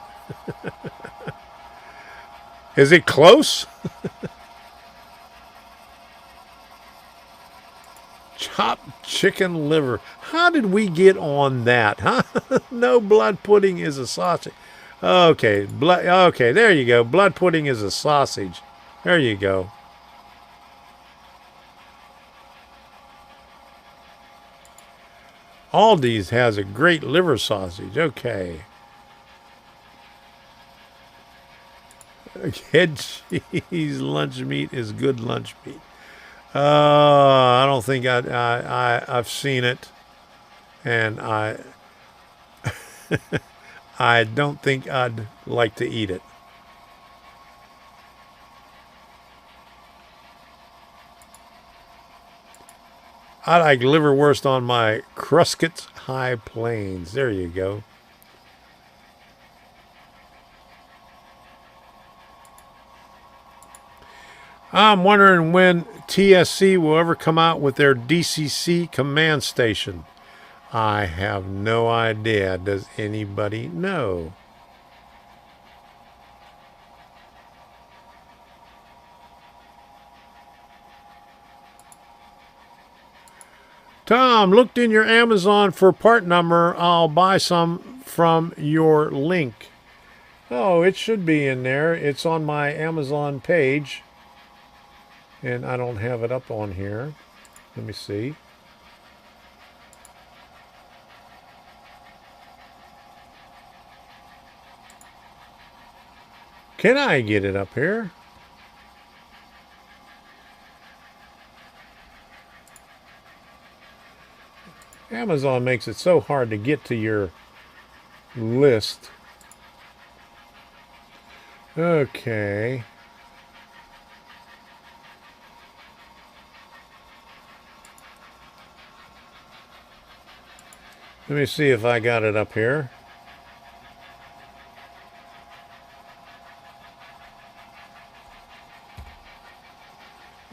Is it close? Chopped chicken liver. How did we get on that, huh? No, blood pudding is a sausage. Okay, okay, there you go. Blood pudding is a sausage. There you go. Aldi's has a great liver sausage. Okay. Head cheese lunch meat is good lunch meat. I don't think I've seen it, and I don't think I'd like to eat it. I like liverwurst on my Cruskett's High Plains. There you go. I'm wondering when TSC will ever come out with their DCC command station. I have no idea. Does anybody know? Tom, looked in your Amazon for part number. I'll buy some from your link. Oh, it should be in there. It's on my Amazon page. And I don't have it up on here. Let me see. Can I get it up here? Amazon makes it so hard to get to your list. Okay. Let me see if I got it up here.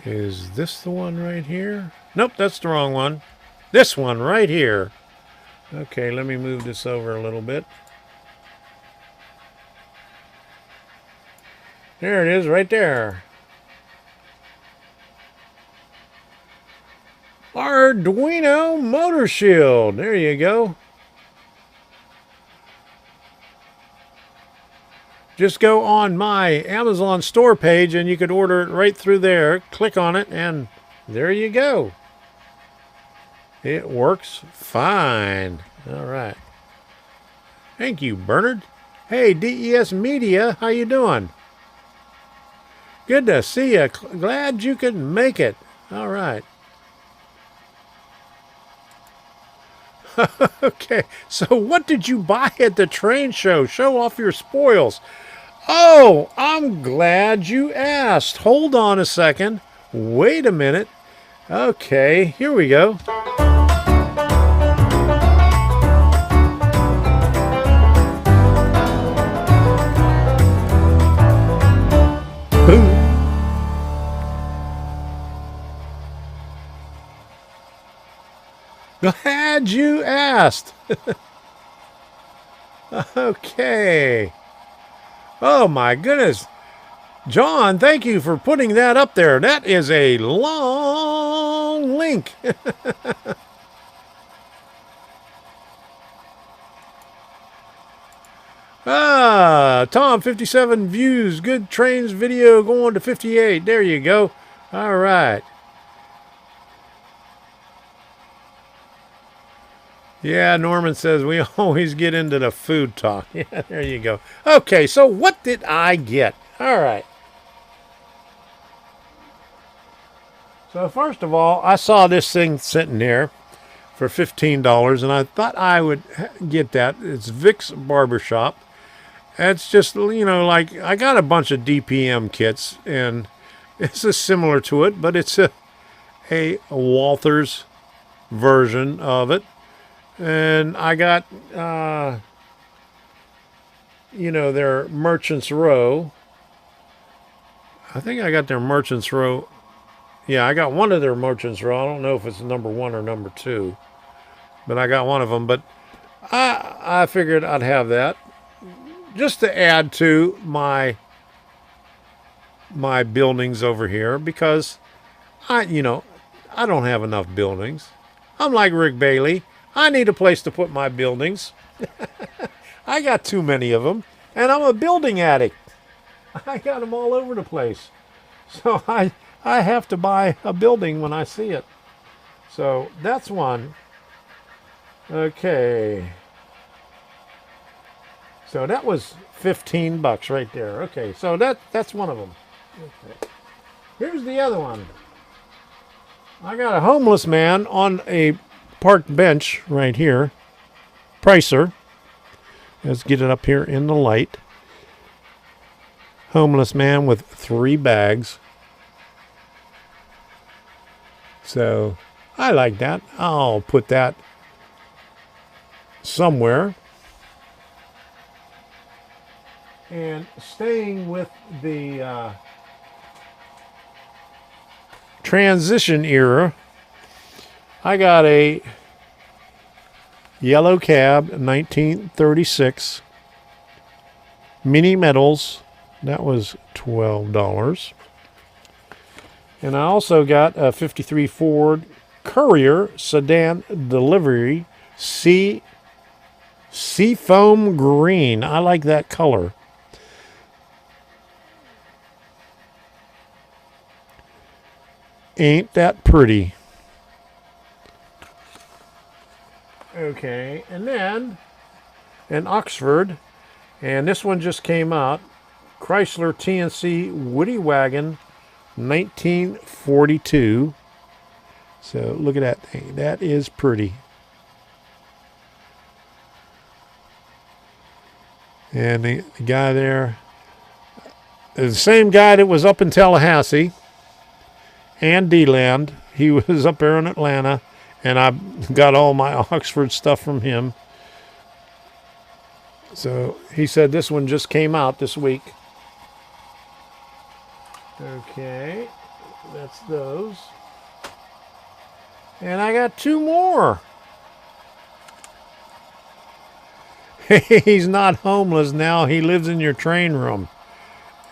Is this the one right here? Nope, that's the wrong one. This one right here. Okay, let me move this over a little bit. There it is, right there. Arduino motor shield. There you go. Just go on my Amazon store page and you could order it right through there. Click on it and there you go. It works fine. All right. Thank you, Bernard. Hey, DES Media, how you doing? Good to see you. Glad you could make it. All right. Okay, so what did you buy at the train show? Show off your spoils. Oh, I'm glad you asked. Hold on a second. Wait a minute. Okay, here we go. Boom. Glad you asked. Okay. Oh my goodness. John, thank you for putting that up there. That is a long link. Tom, 57 views. Good trains video going to 58. There you go. All right. Yeah, Norman says we always get into the food talk. Yeah, there you go. Okay, so what did I get? All right. So first of all, I saw this thing sitting there for $15, and I thought I would get that. It's Vic's Barbershop. It's just, you know, like I got a bunch of DPM kits, and it's a similar to it, but it's a Walther's version of it. And I got, you know, their Merchants Row. I think I got their Merchants Row. Yeah, I got one of their Merchants Row. I don't know if it's number 1 or number 2, but I got one of them. But I figured I'd have that just to add to my buildings over here, because I don't have enough buildings. I'm like Rick Bailey. I need a place to put my buildings. I got too many of them, and I'm a building addict. I got them all over the place. So I have to buy a building when I see it. So that's one. Okay. So that was $15 right there. Okay, so that's one of them. Okay. Here's the other one. I got a homeless man on a park bench right here. Pricer. Let's get it up here in the light. Homeless man with 3 bags. So I like that. I'll put that somewhere. And staying with the transition era, I got a yellow cab, 1936, mini metals. That was $12. And I also got a 53 Ford Courier sedan delivery, seafoam green. I like that color. Ain't that pretty? Okay, and then in Oxford, and this one just came out, Chrysler TNC Woody Wagon, 1942. So look at that thing. That is pretty. And the guy there, the same guy that was up in Tallahassee and D-Land. He was up there in Atlanta, and I got all my Oxford stuff from him. So he said this one just came out this week. Okay, that's those. And I got 2 more. He's not homeless now. He lives in your train room.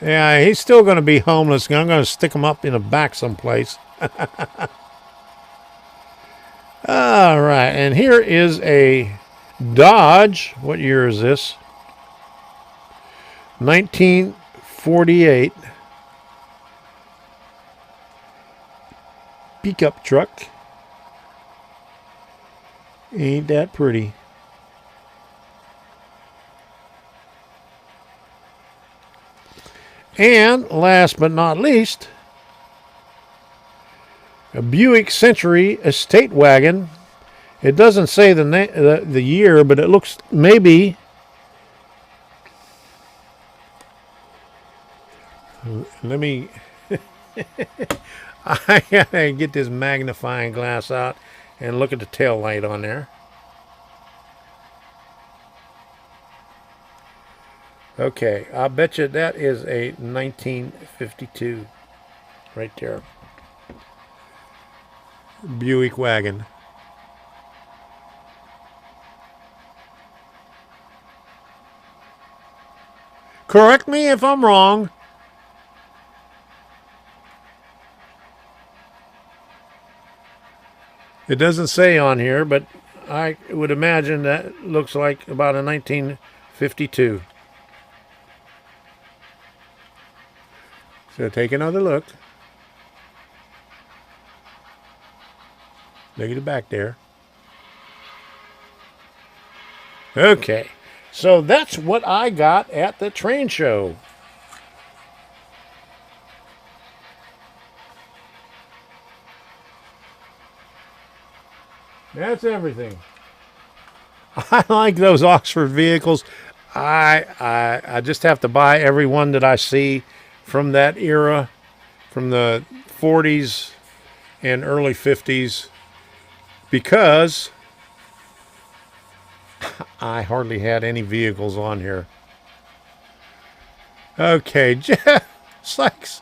Yeah, he's still going to be homeless. I'm going to stick him up in the back someplace. All right, and here is a Dodge. What year is this? 1948. Pickup truck. Ain't that pretty? And last but not least, a Buick Century Estate Wagon. It doesn't say the year, but it looks maybe. Let me. I gotta get this magnifying glass out and look at the tail light on there. Okay, I bet you that is a 1952 right there. Buick wagon. Correct me if I'm wrong. It doesn't say on here, but I would imagine that looks like about a 1952. So take another look. Look at the back there. Okay, so that's what I got at the train show. That's everything. I like those Oxford vehicles. I just have to buy every one that I see from that era, from the 40s and early 50s, because I hardly had any vehicles on here. Okay, Jeff Sykes,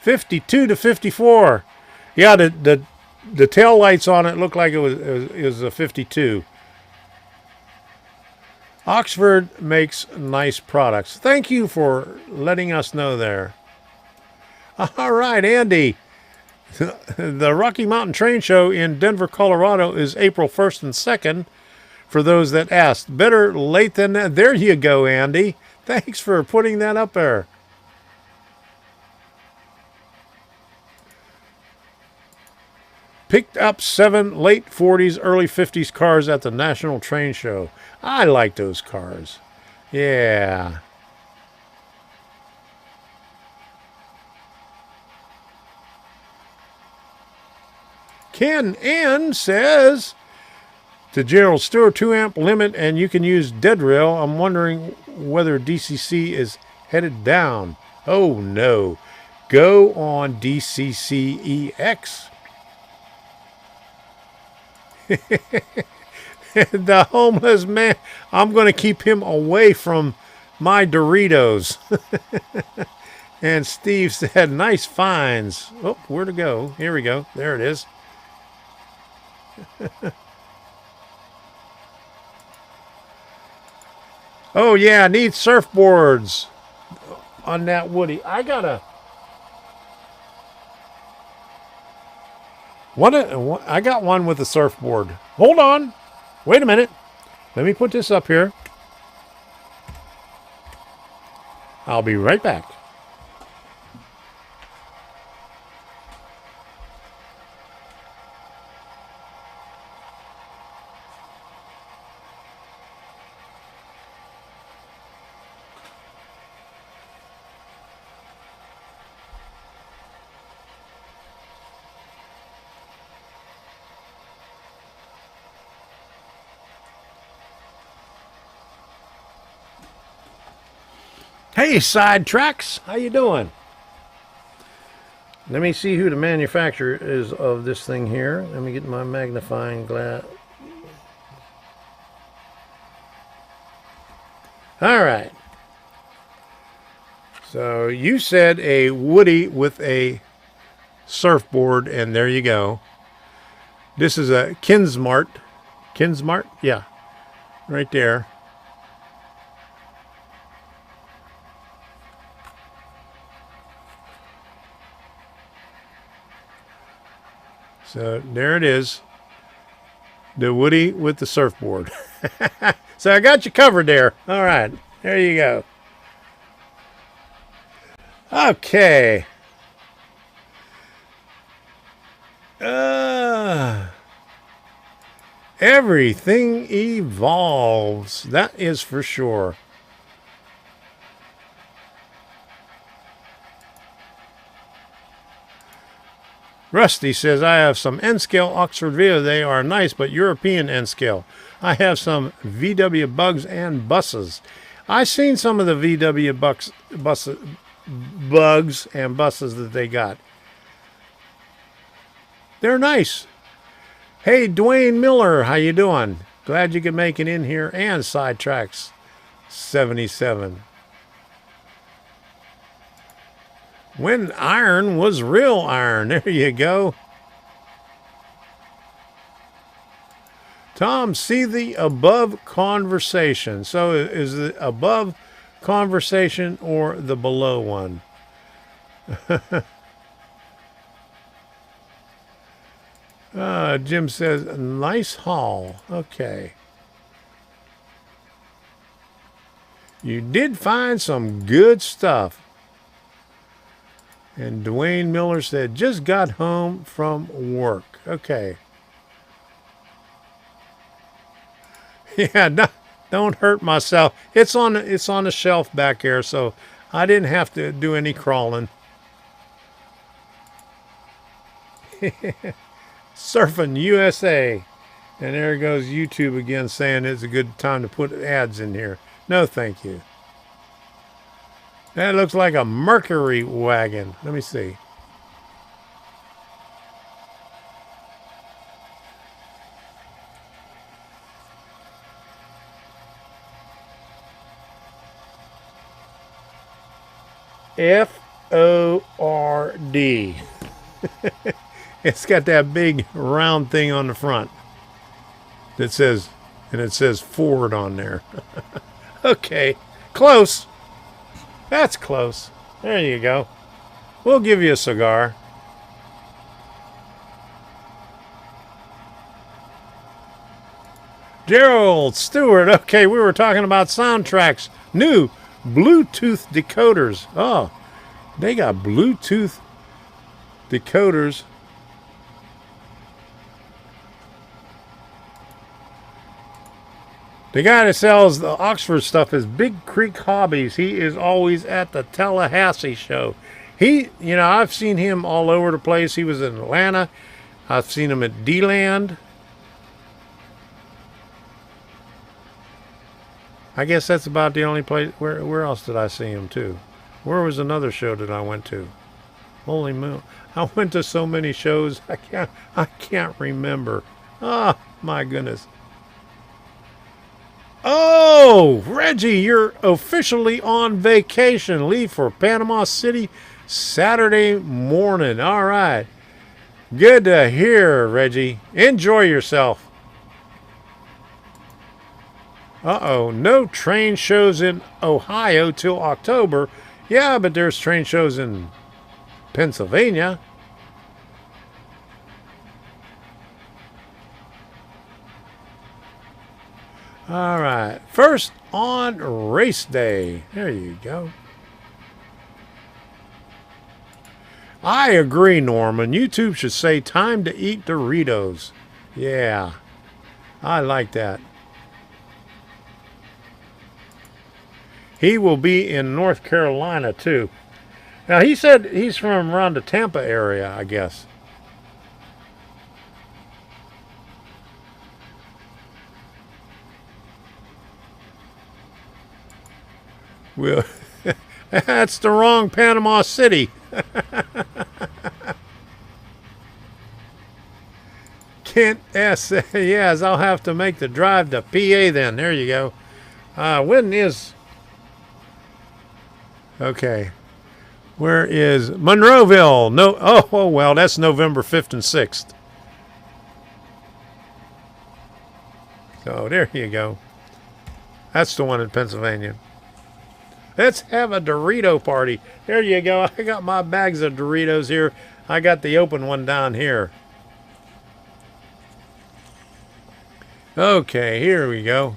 52 to 54. Yeah, the tail lights on it looked like it was a 52. Oxford makes nice products. Thank you for letting us know there. All right, Andy. The Rocky Mountain Train Show in Denver, Colorado is April 1st and 2nd. For those that asked, better late than that. There you go, Andy. Thanks for putting that up there. Picked up 7 late 40s, early 50s cars at the National Train Show. I like those cars. Yeah. Ken N says, to Gerald Stewart, 2 amp limit, and you can use dead rail. I'm wondering whether DCC is headed down. Oh no. Go on DCCEX. The homeless man, I'm going to keep him away from my Doritos. And Steve said, nice finds. Oh, where to go? Here we go. There it is. Oh, yeah, I need surfboards on that Woody. I got one with a surfboard. Hold on. Wait a minute. Let me put this up here. I'll be right back. Hey, Sidetracks, how you doing? Let me see who the manufacturer is of this thing here. Let me get my magnifying glass. All right. So you said a Woody with a surfboard, and there you go. This is a Kinsmart. Kinsmart? Yeah, right there. So there it is, the Woody with the surfboard. So I got you covered there. All right, there you go. Okay. Everything evolves. That is for sure. Rusty says, I have some N-scale Oxford vehicles. They are nice, but European N-scale. I have some VW bugs and buses. I've seen some of the VW bugs and buses that they got. They're nice. Hey, Dwayne Miller, how you doing? Glad you could make it in here. And Sidetracks 77. When iron was real iron. There you go. Tom, see the above conversation. So is the above conversation or the below one? Jim says, nice haul. Okay. You did find some good stuff. And Dwayne Miller said, just got home from work. Okay. Yeah, don't hurt myself. It's on the shelf back there, so I didn't have to do any crawling. Surfing USA. And there goes YouTube again saying it's a good time to put ads in here. No, thank you. That looks like a Mercury wagon. Let me see. Ford. It's got that big round thing on the front that says, and it says Ford on there. Okay, close. That's close. There you go. We'll give you a cigar. Gerald Stewart. Okay, we were talking about soundtracks. New Bluetooth decoders. Oh, they got Bluetooth decoders. The guy that sells the Oxford stuff is Big Creek Hobbies. He is always at the Tallahassee show. I've seen him all over the place. He was in Atlanta. I've seen him at D-Land. I guess that's about the only place. Where else did I see him too? Where was another show that I went to? Holy moon. I went to so many shows. I can't remember. Oh, my goodness. Oh, Reggie, you're officially on vacation. Leave for Panama City Saturday morning. All right. Good to hear, Reggie. Enjoy yourself. Uh-oh, no train shows in Ohio till October. Yeah, but there's train shows in Pennsylvania. All right. First on race day. There you go. I agree, Norman. YouTube should say time to eat Doritos. Yeah. I like that. He will be in North Carolina, too. Now, he said he's from around the Tampa area, I guess. Well, that's the wrong Panama City. Kent S. Yes, I'll have to make the drive to PA then. There you go. When is... Okay. Where is Monroeville? No. Oh, well, that's November 5th and 6th. So there you go. That's the one in Pennsylvania. Let's have a Dorito party. There you go. I got my bags of Doritos here. I got the open one down here. Okay, here we go.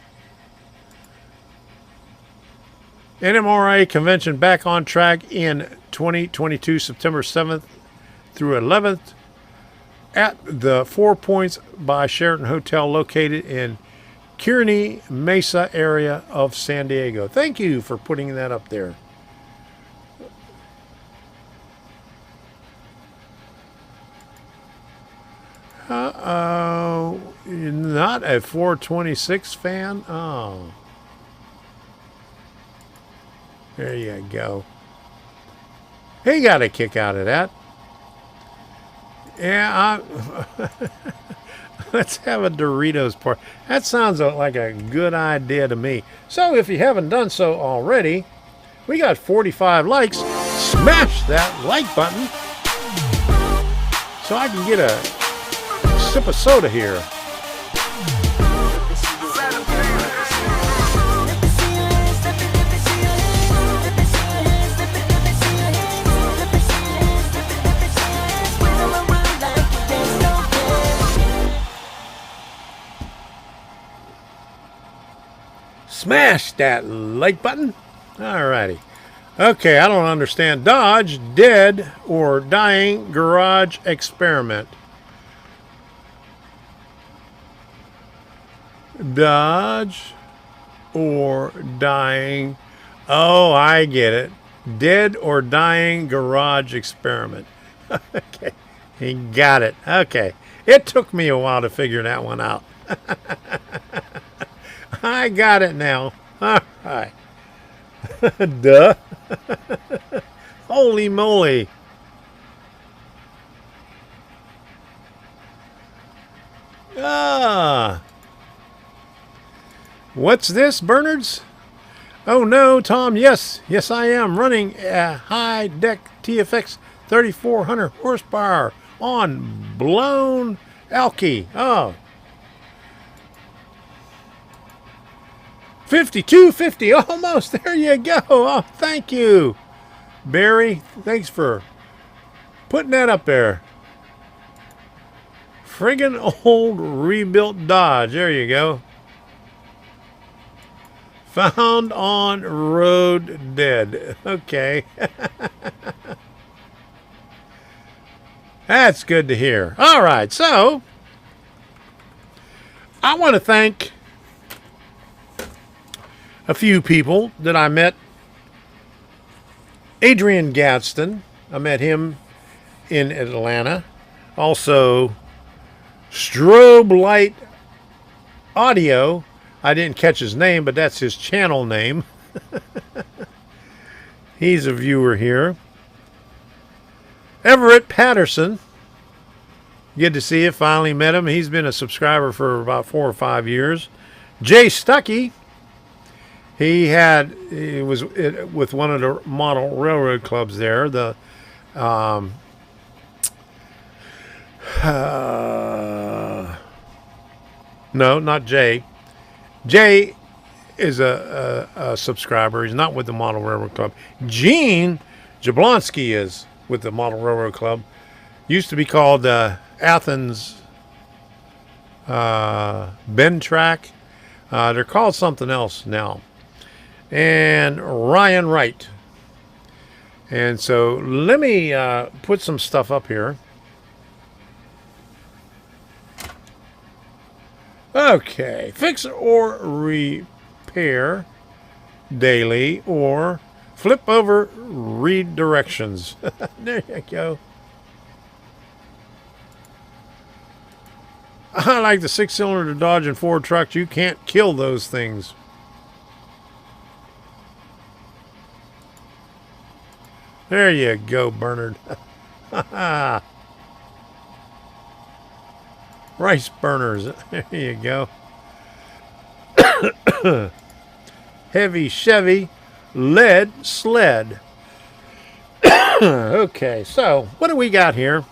NMRA convention back on track in 2022, September 7th through 11th at the 4 Points by Sheraton Hotel located in Kearney Mesa area of San Diego. Thank you for putting that up there. Uh-oh. You're not a 426 fan? Oh. There you go. He got a kick out of that. Yeah, let's have a Doritos party. That sounds like a good idea to me. So if you haven't done so already, we got 45 likes. Smash that like button so I can get a sip of soda here. Smash that like button. Alrighty. Okay, I don't understand. Dodge, dead or dying garage experiment. Dodge or dying. Oh, I get it. Dead or dying garage experiment. Okay, he got it. Okay, it took me a while to figure that one out. I got it now. All right. Duh. Holy moly. Ah. What's this, Bernards? Oh no, Tom, yes. Yes, I am running a high-deck TFX 3400 horsepower on blown alky. Oh. 5250, almost. There you go. Oh, thank you, Barry. Thanks for putting that up there. Friggin' old rebuilt Dodge. There you go. Found on road dead. Okay. That's good to hear. All right, so I want to thank a few people that I met. Adrian Gadsden, I met him in Atlanta. Also, Strobe Light Audio. I didn't catch his name, but that's his channel name. He's a viewer here. Everett Patterson. Good to see you. Finally met him. He's been a subscriber for about 4 or 5 years. Jay Stuckey. He was with one of the model railroad clubs there. The no, not Jay. Jay is a subscriber. He's not with the Model Railroad Club. Gene Jablonski is with the Model Railroad Club. Used to be called Athens Bend Track. They're called something else now. And Ryan Wright. And so let me put some stuff up here. Okay, fix or repair daily or flip over, read directions. There you go. I like the 6-cylinder Dodge and Ford trucks. You can't kill those things. There you go, Bernard. Rice burners. There you go. Heavy Chevy lead sled. Okay, so what do we got here?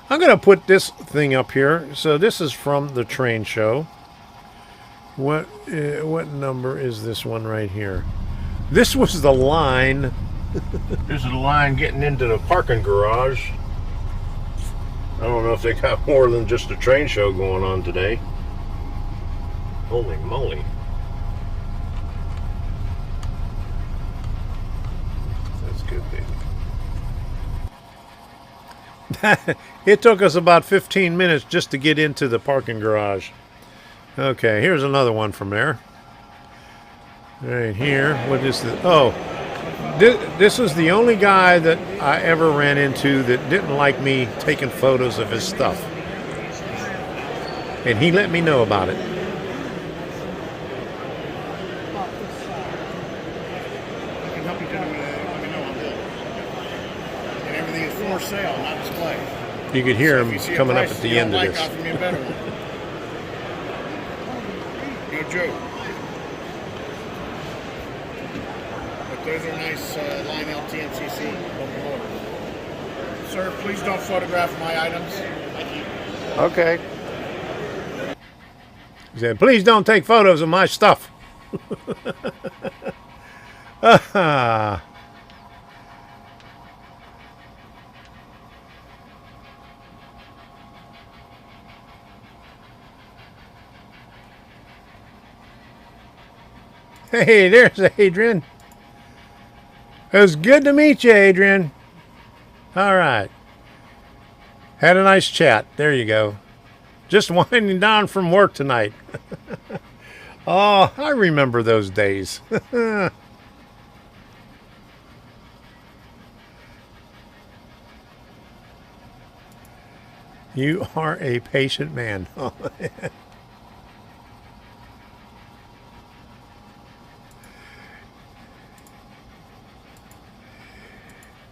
I'm going to put this thing up here. So this is from the train show. What number is this one right here? This was the line. This is the line getting into the parking garage. I don't know if they got more than just a train show going on today. Holy moly. That's good, baby. It took us about 15 minutes just to get into the parking garage. Okay, here's another one from there. Right here. What is this? Oh, this is the only guy that I ever ran into that didn't like me taking photos of his stuff. And he let me know about it. I can help you let me know on bill. And everything is for sale, not display. You could hear So him if you see a coming up price at the you end of don't this. Offer me a better one. No joke. But those are nice line LTNCC open motor. Sir, please don't photograph my items. Thank you. Okay. He said, please don't take photos of my stuff. Hey, there's Adrian. It was good to meet you, Adrian. All right. Had a nice chat. There you go. Just winding down from work tonight. Oh, I remember those days. You are a patient man.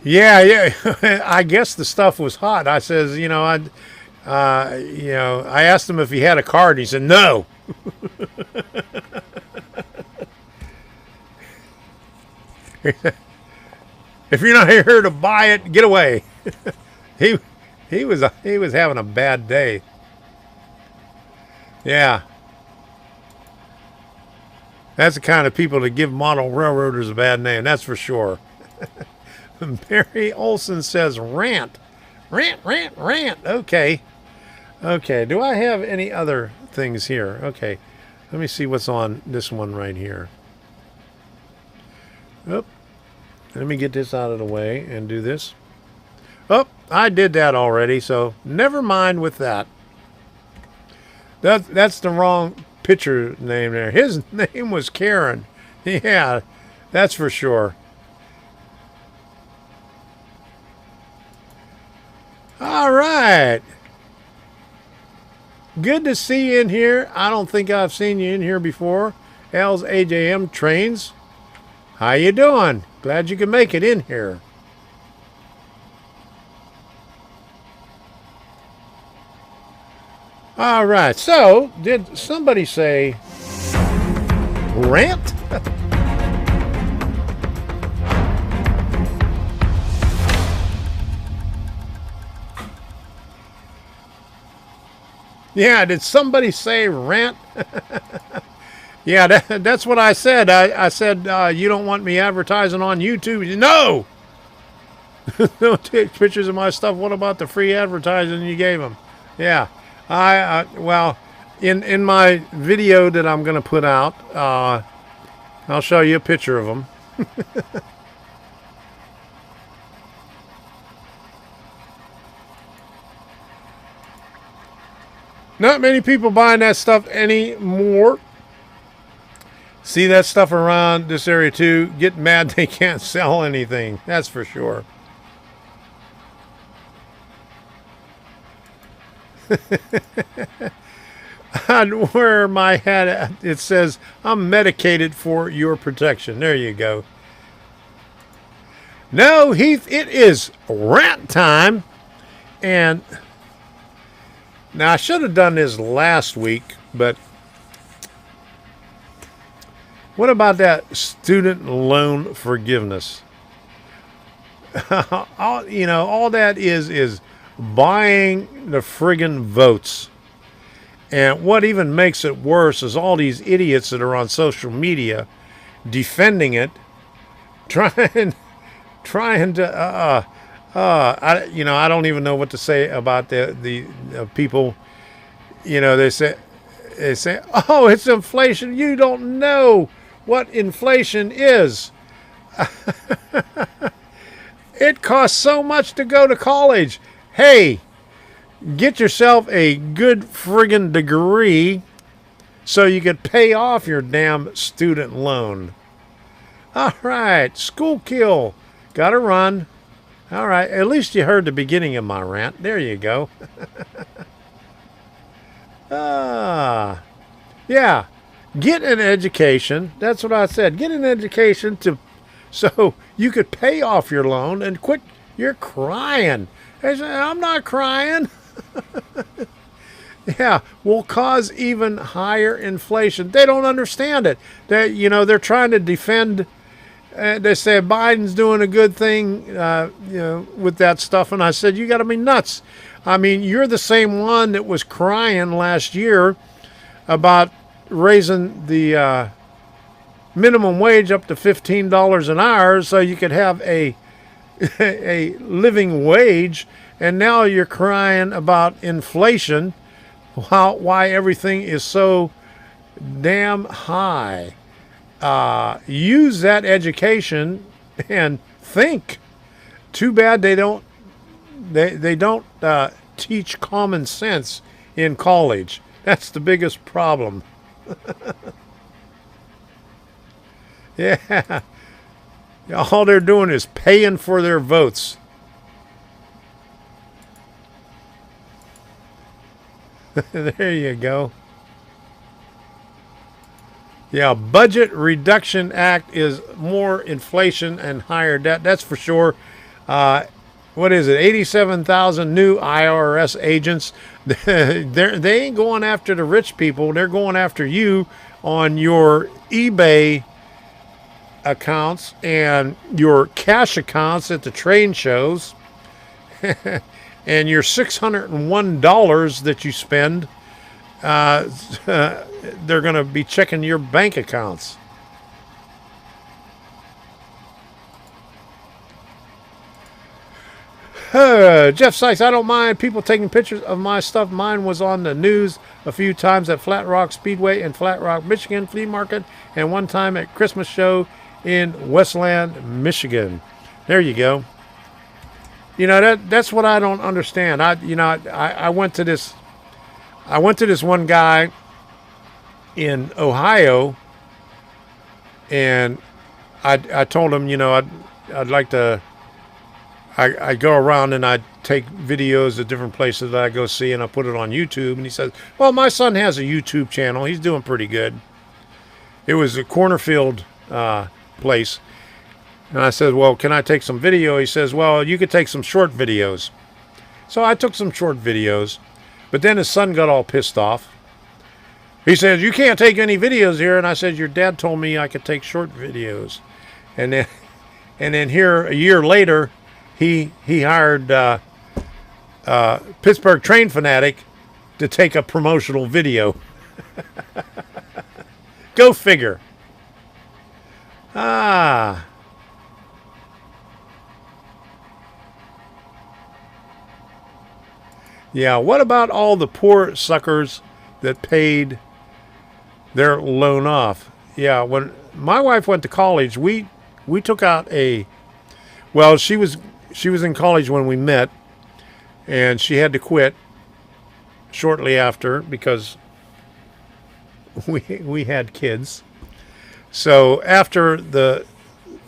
Yeah. I guess the stuff was hot. I says, I asked him if he had a card. And he said no. If you're not here to buy it, get away. He was having a bad day. Yeah. That's the kind of people that give model railroaders a bad name, that's for sure. Barry Olson says rant. Rant. Okay. Do I have any other things here? Okay. Let me see what's on this one right here. Oh, let me get this out of the way and do this. Oh, I did that already, so never mind with that. That's the wrong picture name there. His name was Karen. Yeah, that's for sure. All right. Good to see you in here. I don't think I've seen you in here before. Al's AJM Trains. How you doing? Glad you could make it in here. All right. So, did somebody say rant? Yeah, did somebody say rant? Yeah, that's what I said. I said, you don't want me advertising on YouTube? No! Don't take pictures of my stuff. What about the free advertising you gave them? Yeah. Well, in my video that I'm going to put out, I'll show you a picture of them. Not many people buying that stuff anymore. See that stuff around this area too. Get mad they can't sell anything. That's for sure. I'd wear my hat. It says, I'm medicated for your protection. There you go. No, Heath, it is rant time. And now I should have done this last week, but what about that student loan forgiveness? all that is buying the friggin' votes. And what even makes it worse is all these idiots that are on social media defending it, trying to I don't even know what to say about the people. They say, oh, it's inflation. You don't know what inflation is. It costs so much to go to college. Hey, get yourself a good friggin' degree so you could pay off your damn student loan. All right, school kill. Gotta run. All right, at least you heard the beginning of my rant. There you go. Yeah, get an education. That's what I said. Get an education so you could pay off your loan and quit. You're crying. I said, I'm not crying. Yeah, will cause even higher inflation. They don't understand it. They're trying to defend. They say Biden's doing a good thing, with that stuff. And I said, you got to be nuts. I mean, you're the same one that was crying last year about raising the minimum wage up to $15 an hour so you could have a living wage. And now you're crying about inflation, why everything is so damn high. use that education and think. Too bad they don't teach common sense in college. That's the biggest problem. Yeah. All they're doing is paying for their votes. There you go. Yeah, Budget Reduction Act is more inflation and higher debt. That's for sure. What is it? 87,000 new IRS agents. They ain't going after the rich people. They're going after you on your eBay accounts and your cash accounts at the trade shows. And your $601 that you spend, they're going to be checking your bank accounts. Jeff Sykes, I don't mind people taking pictures of my stuff. Mine was on the news a few times at Flat Rock Speedway in Flat Rock, Michigan flea market, and one time at Christmas show in Westland, Michigan. There you go. You know, that's what I don't understand. I went to this one guy in Ohio, and I told him, you know, I'd like to. I go around and I take videos of different places that I go see, and I put it on YouTube. And he says, "Well, my son has a YouTube channel. He's doing pretty good." It was a cornfield place. And I said, "Well, can I take some video?" He says, "Well, you could take some short videos." So I took some short videos. But then his son got all pissed off. He says, "You can't take any videos here." And I said, "Your dad told me I could take short videos." And then here a year later, he hired Pittsburgh Train Fanatic to take a promotional video. Go figure. Yeah, what about all the poor suckers that paid their loan off? Yeah, when my wife went to college, we took out well, she was in college when we met, and she had to quit shortly after because we had kids. So after the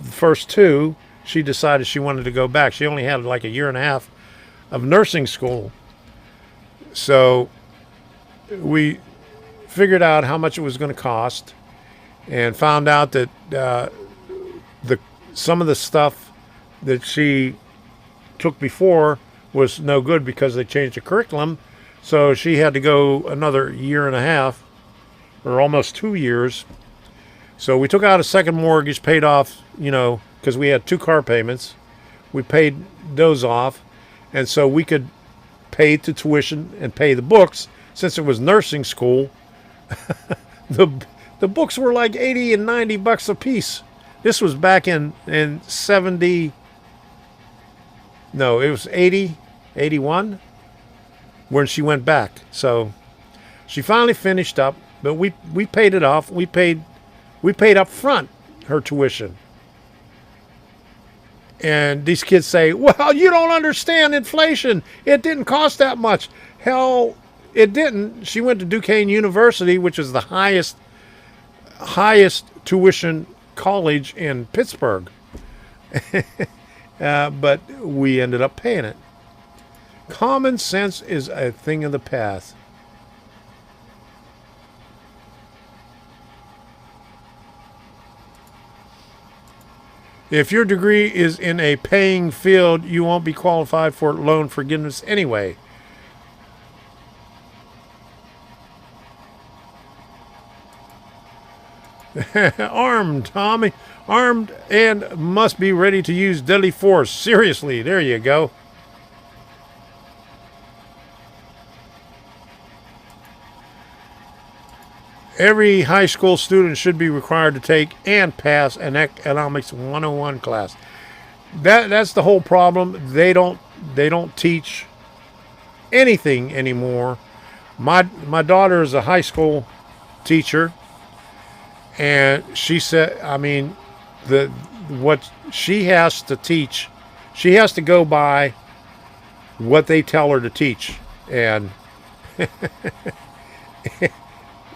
first two, she decided she wanted to go back. She only had like a year and a half of nursing school. So we figured out how much it was going to cost, and found out that some of the stuff that she took before was no good because they changed the curriculum. So she had to go another year and a half, or almost 2 years. So we took out a second mortgage, paid off, because we had 2 car payments. We paid those off, and so we could pay the tuition and pay the books. Since it was nursing school, the books were like $80 and $90 a piece. This was back in 70. No, it was 80, 81 when she went back. So she finally finished up, but we paid it off. We paid up front her tuition. And these kids say, "Well, you don't understand inflation. It didn't cost that much." Hell, it didn't. She went to Duquesne University, which is the highest tuition college in Pittsburgh. But we ended up paying it. Common sense is a thing of the past. If your degree is in a paying field, you won't be qualified for loan forgiveness anyway. Armed, Tommy. Armed and must be ready to use deadly force. Seriously, there you go. Every high school student should be required to take and pass an economics 101 class. That's the whole problem. They don't teach anything anymore. My daughter is a high school teacher, And she said, I mean, what she has to teach, she has to go by what they tell her to teach. And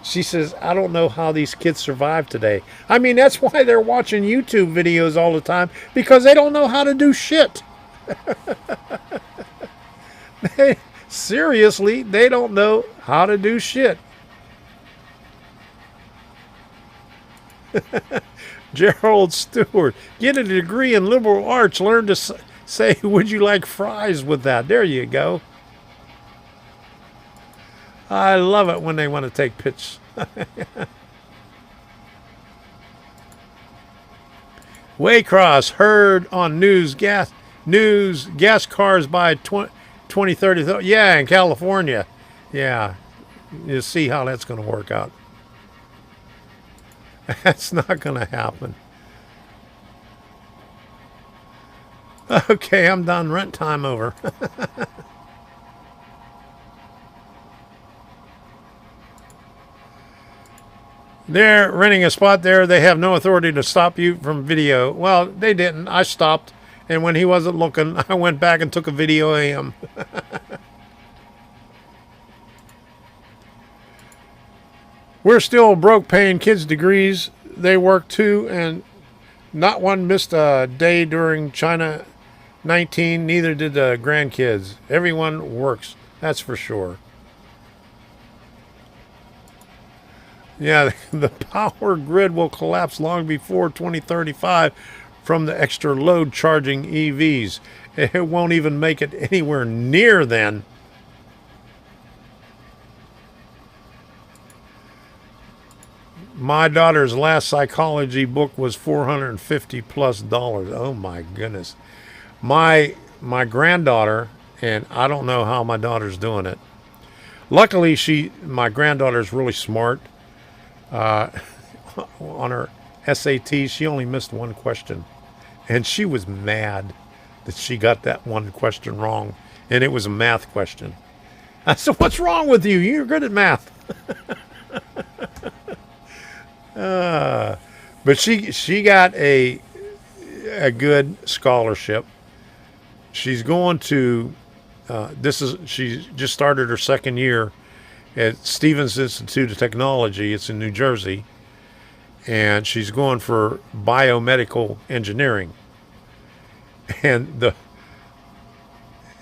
she says, I don't know how these kids survive today. I mean, that's why they're watching YouTube videos all the time, because they don't know how to do shit. Seriously, they don't know how to do shit. Gerald Stewart, get a degree in liberal arts. Learn to say, would you like fries with that? There you go. I love it when they want to take pictures. Waycross heard on gas cars by 2030. Yeah, in California. Yeah, you see how that's going to work out. That's not going to happen. Okay, I'm done. Rent time over. They're renting a spot there. They have no authority to stop you from video. Well, they didn't. I stopped. And when he wasn't looking, I went back and took a video of him. We're still broke paying kids degrees. They work too, and not one missed a day during China 19. Neither did the grandkids. Everyone works. That's for sure. Yeah, the power grid will collapse long before 2035 from the extra load charging EVs. It won't even make it anywhere near then. My daughter's last psychology book was $450+. Oh my goodness. My granddaughter, and I don't know how my daughter's doing it. Luckily, my granddaughter's really smart. On her SAT, she only missed one question, and she was mad that she got that one question wrong, and it was a math question. I said, "What's wrong with you? You're good at math." But she got a good scholarship. She's going to she just started her second year at Stevens Institute of Technology. It's in New Jersey. And she's going for biomedical engineering. And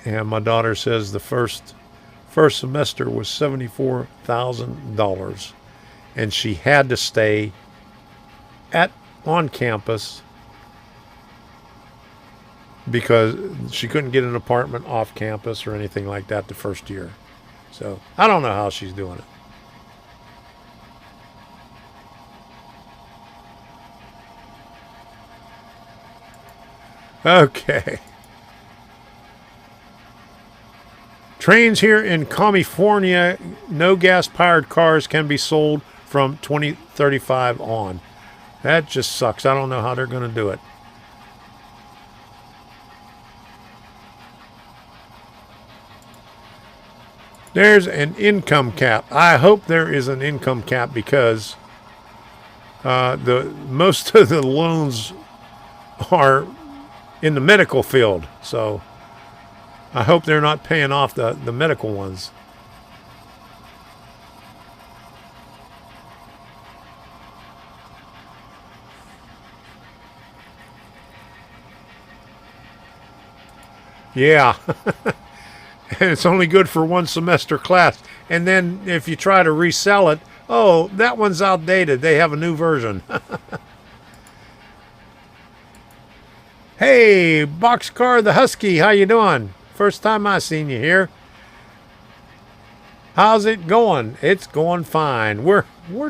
my daughter says the first semester was $74,000. And she had to stay on campus because she couldn't get an apartment off campus or anything like that the first year. So I don't know how she's doing it. Okay. Trains here in California, no gas-powered cars can be sold from 2035 on. That just sucks. I don't know how they're going to do it. There's an income cap. I hope there is an income cap because most of the loans are in the medical field. So I hope they're not paying off the medical ones. Yeah. And it's only good for one semester class. And then if you try to resell it, oh, that one's outdated. They have a new version. Hey, Boxcar the Husky, how you doing? First time I seen you here. How's it going? It's going fine. We're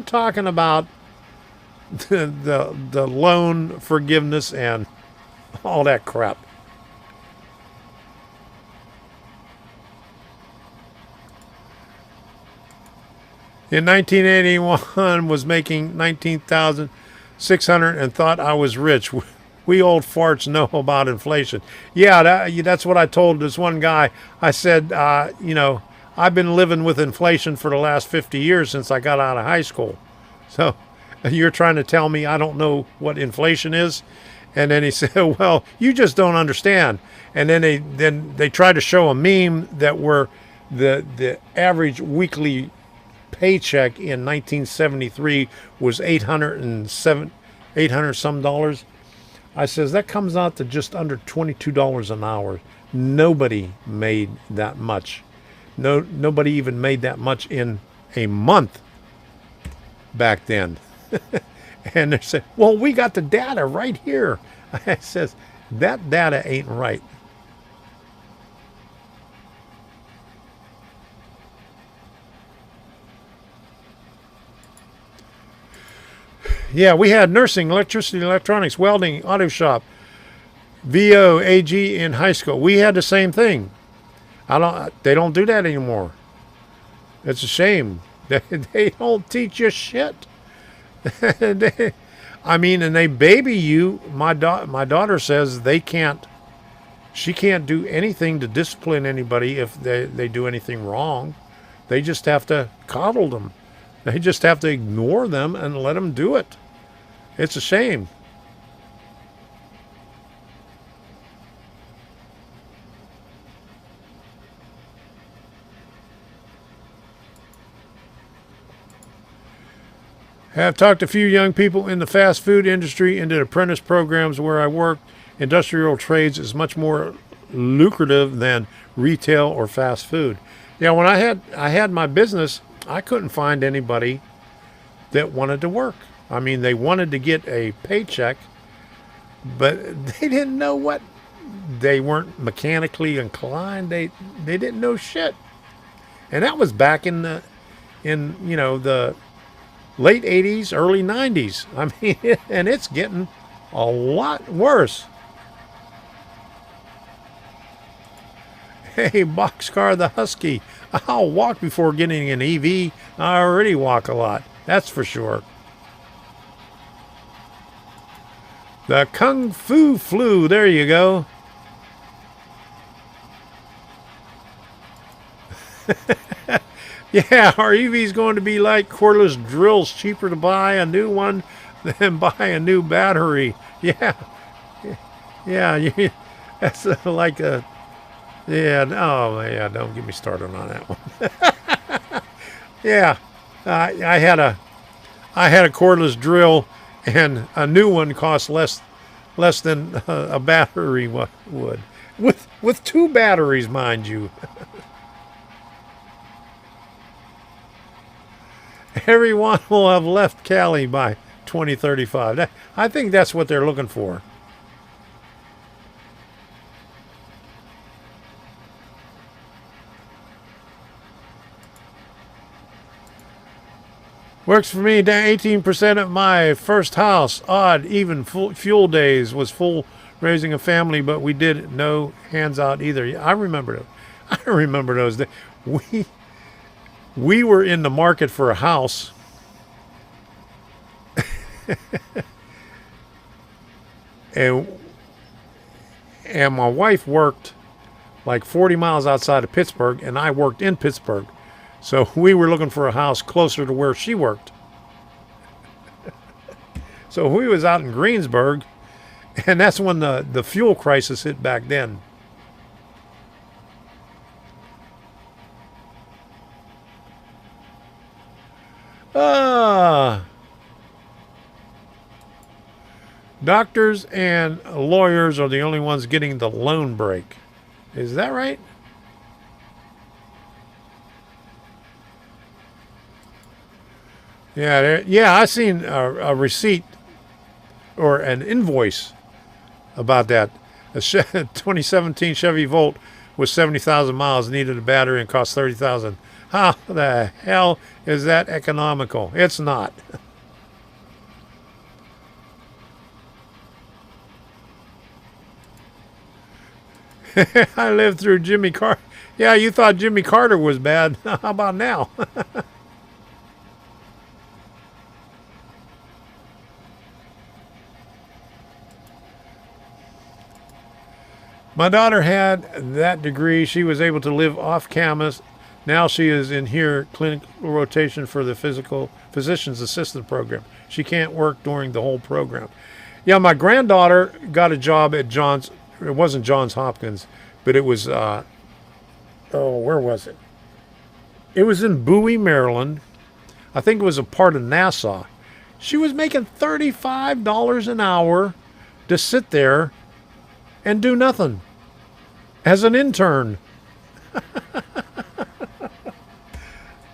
talking about the loan forgiveness and all that crap. In 1981, was making $19,600 and thought I was rich. We old farts know about inflation. Yeah, that's what I told this one guy. I said, I've been living with inflation for the last 50 years since I got out of high school. So You're trying to tell me I don't know what inflation is? And then he said, well, you just don't understand. And then they tried to show a meme that were the average weekly paycheck in 1973 was 800 some dollars. I says that comes out to just under $22 an hour. Nobody made that much. Nobody even made that much in a month back then. And they said, well, we got the data right here. I says, that data ain't right. Yeah, we had nursing, electricity, electronics, welding, auto shop, VO, AG in high school. We had the same thing. They don't do that anymore. It's a shame. They don't teach you shit. And they baby you. My daughter says she can't do anything to discipline anybody if they do anything wrong. They just have to coddle them. They just have to ignore them and let them do it. It's a shame. Have talked to a few young people in the fast food industry and did apprentice programs where I work. Industrial trades is much more lucrative than retail or fast food. Yeah, when I had my business, I couldn't find anybody that wanted to work. I mean, they wanted to get a paycheck, but they didn't know what. They weren't mechanically inclined. They didn't know shit. And that was back in the late 80s, early 90s. I mean, and it's getting a lot worse. Hey, Boxcar the Husky, I'll walk before getting an EV. I already walk a lot, that's for sure. The Kung Fu Flu, there you go. Yeah, our EV's going to be like cordless drills, cheaper to buy a new one than buy a new battery. Yeah, that's like a, yeah, oh yeah, don't get me started on that one. Yeah, I had a cordless drill, and a new one cost less than a battery would, with two batteries, mind you. Everyone will have left Cali by 2035. I think that's what they're looking for. Works for me. 18% of my first house. Odd, even fuel days was full raising a family, but we did no hands out either. I remember it. I remember those days. We were in the market for a house. and my wife worked like 40 miles outside of Pittsburgh, and I worked in Pittsburgh. So we were looking for a house closer to where she worked. So we was out in Greensburg, and that's when the fuel crisis hit back then. Doctors and lawyers are the only ones getting the loan break. Is that right? Yeah, I seen a receipt or an invoice about that. A 2017 Chevy Volt with 70,000 miles needed a battery and cost $30,000. How the hell is that economical? It's not. I lived through Jimmy Carter. Yeah, you thought Jimmy Carter was bad. How about now? My daughter had that degree. She was able to live off campus Now she is in here clinical rotation for the physician's assistant program. She can't work during the whole program. Yeah, my granddaughter got a job at Johns. It wasn't Johns Hopkins, but it was. Where was it? It was in Bowie, Maryland. I think it was a part of NASA. She was making $35 an hour to sit there and do nothing as an intern.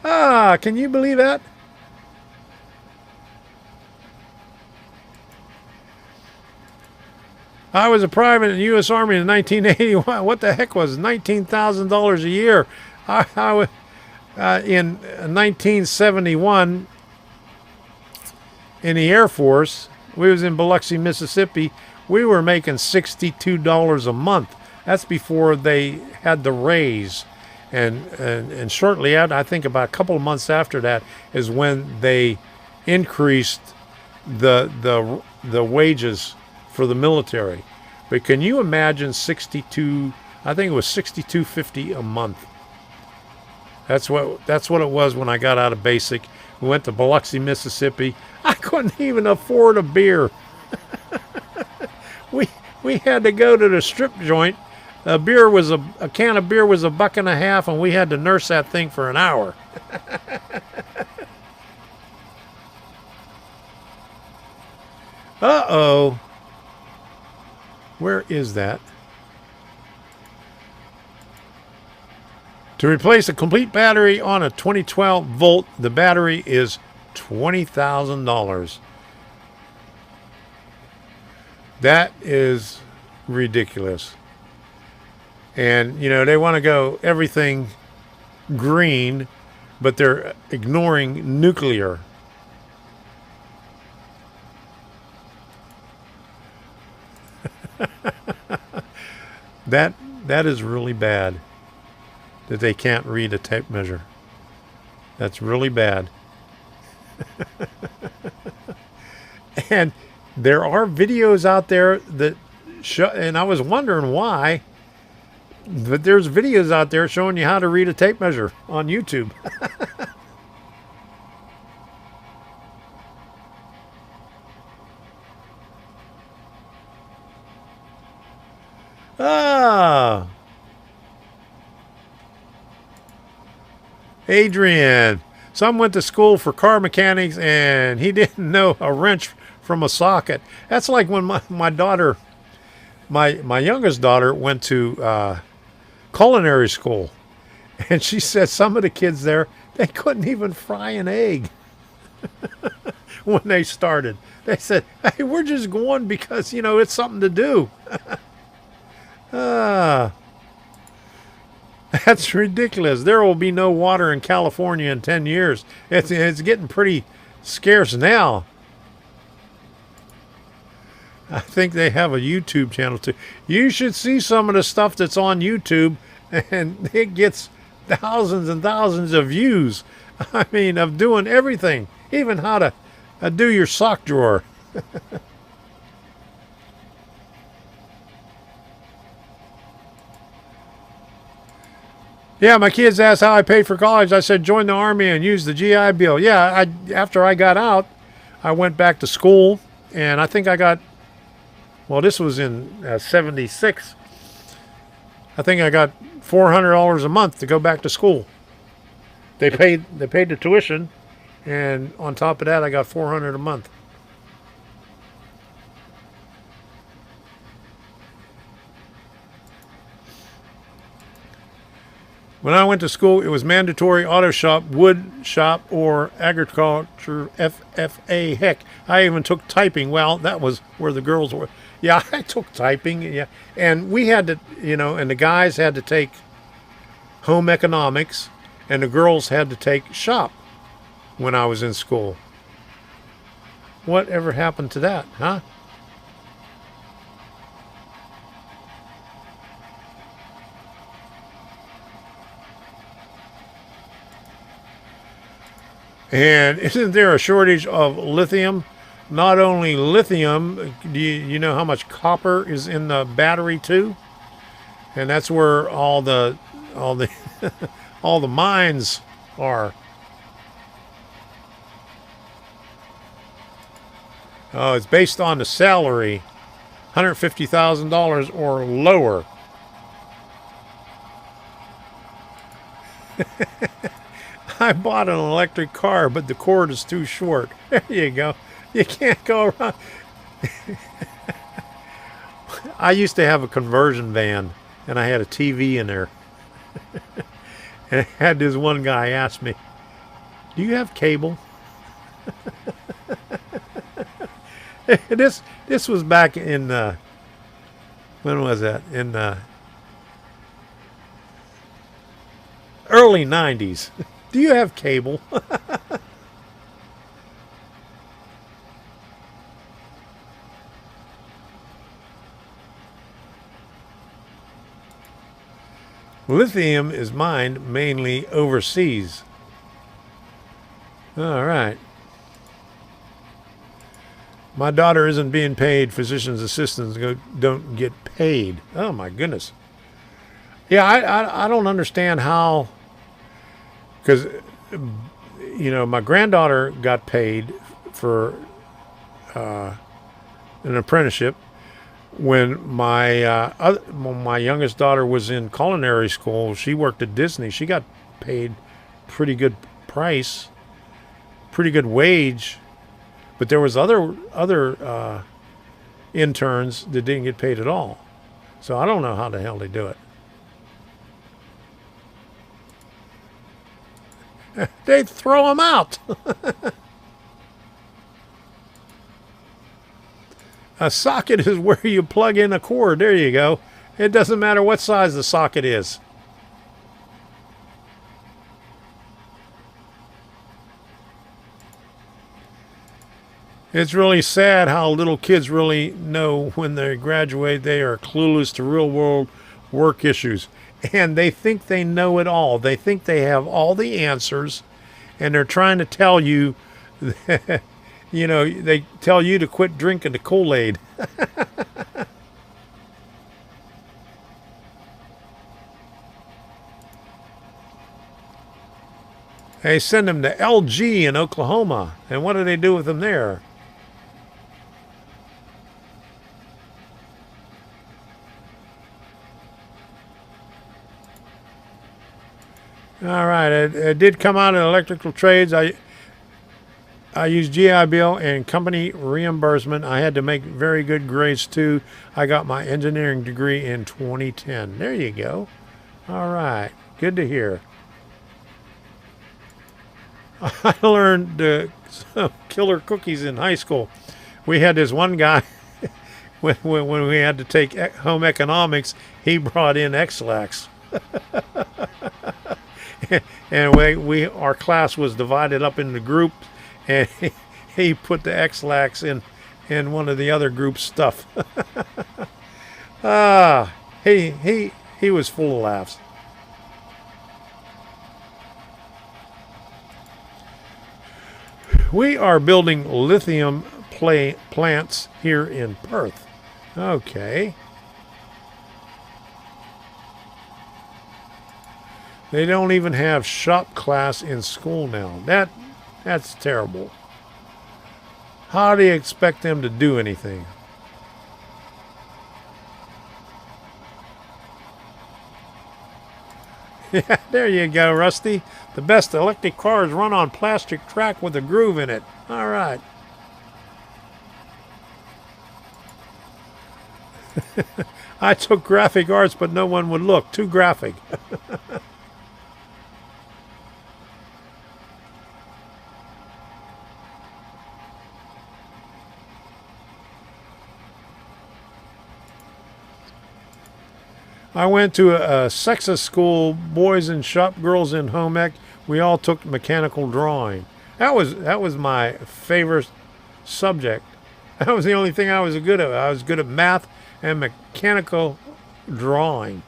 Can you believe that? I was a private in the U.S. Army in 1981. What the heck was $19,000 a year? In 1971, in the Air Force, we was in Biloxi, Mississippi. We were making $62 a month. That's before they had the raise. And shortly after, I think about a couple of months after that, is when they increased the wages for the military. But can you imagine 62? I think it was $62.50 a month. That's what it was when I got out of basic. We went to Biloxi, Mississippi. I couldn't even afford a beer. we had to go to the strip joint. A can of beer was $1.50, and we had to nurse that thing for an hour. Uh-oh. Where is that? To replace a complete battery on a 2012 Volt, the battery is $20,000. That is ridiculous. And, they want to go everything green, but they're ignoring nuclear. That is really bad that they can't read a tape measure. That's really bad. And there are videos out there that show, and I was wondering why, but there's videos out there showing you how to read a tape measure on YouTube. Adrian. Some went to school for car mechanics and he didn't know a wrench from a socket. That's like when my daughter, my youngest daughter, went to culinary school. And she said some of the kids there, they couldn't even fry an egg when they started. They said, hey, we're just going because, it's something to do. That's ridiculous. There will be no water in California in 10 years. It's getting pretty scarce now. I think they have a YouTube channel too. You should see some of the stuff that's on YouTube, and it gets thousands and thousands of views. I mean, of doing everything, even how to do your sock drawer. Yeah, my kids asked how I paid for college. I said, join the Army and use the GI Bill. Yeah, after I got out, I went back to school, and I think I got, well, this was in 76. I think I got $400 a month to go back to school. They paid the tuition, and on top of that, I got $400 a month. When I went to school, it was mandatory auto shop, wood shop, or agriculture FFA. Heck, I even took typing. Well, that was where the girls were. Yeah, I took typing. Yeah, and we had to, and the guys had to take home economics, and the girls had to take shop when I was in school. Whatever happened to that, huh? And isn't there a shortage of lithium? Not only lithium, do you know how much copper is in the battery too? And that's where all the all the mines are. Oh, it's based on the salary, $150,000 or lower. I bought an electric car, but the cord is too short. There you go. You can't go around. I used to have a conversion van, and I had a TV in there. And I had this one guy ask me, "Do you have cable?" This was back in when was that? In early 90s. Do you have cable? Lithium is mined mainly overseas. All right. My daughter isn't being paid. Physician's assistants don't get paid. Oh my goodness. Yeah, I don't understand how. Because, you know, my granddaughter got paid for an apprenticeship. When my youngest daughter was in culinary school, she worked at Disney. She got paid pretty good price, pretty good wage. But there was other interns that didn't get paid at all. So I don't know how the hell they do it. They throw them out. A socket is where you plug in a cord. There you go. It doesn't matter what size the socket is. It's really sad how little kids really know when they graduate they are clueless to real world work issues. And they think they know it all. They think they have all the answers. And they're trying to tell you, you know, they tell you to quit drinking the Kool-Aid. They send them to LG in Oklahoma. And what do they do with them there? All right, it did come out in electrical trades. I used GI Bill and company reimbursement. I had to make very good grades too. I got my engineering degree in 2010. There you go. All right, good to hear. I learned some killer cookies in high school. We had this one guy, when we had to take home economics, he brought in X-Lax. And our class was divided up into groups, and he put the X-Lax in one of the other group's stuff. He was full of laughs. We are building lithium plants here in Perth. Okay. They don't even have shop class in school now. That's terrible. How do you expect them to do anything? Yeah, there you go, Rusty. The best electric cars run on plastic track with a groove in it. All right. I took graphic arts, but no one would look. Too graphic. I went to a sexist school, boys in shop, girls in home ec. We all took mechanical drawing. That was my favorite subject. That was the only thing I was good at. I was good at math and mechanical drawing.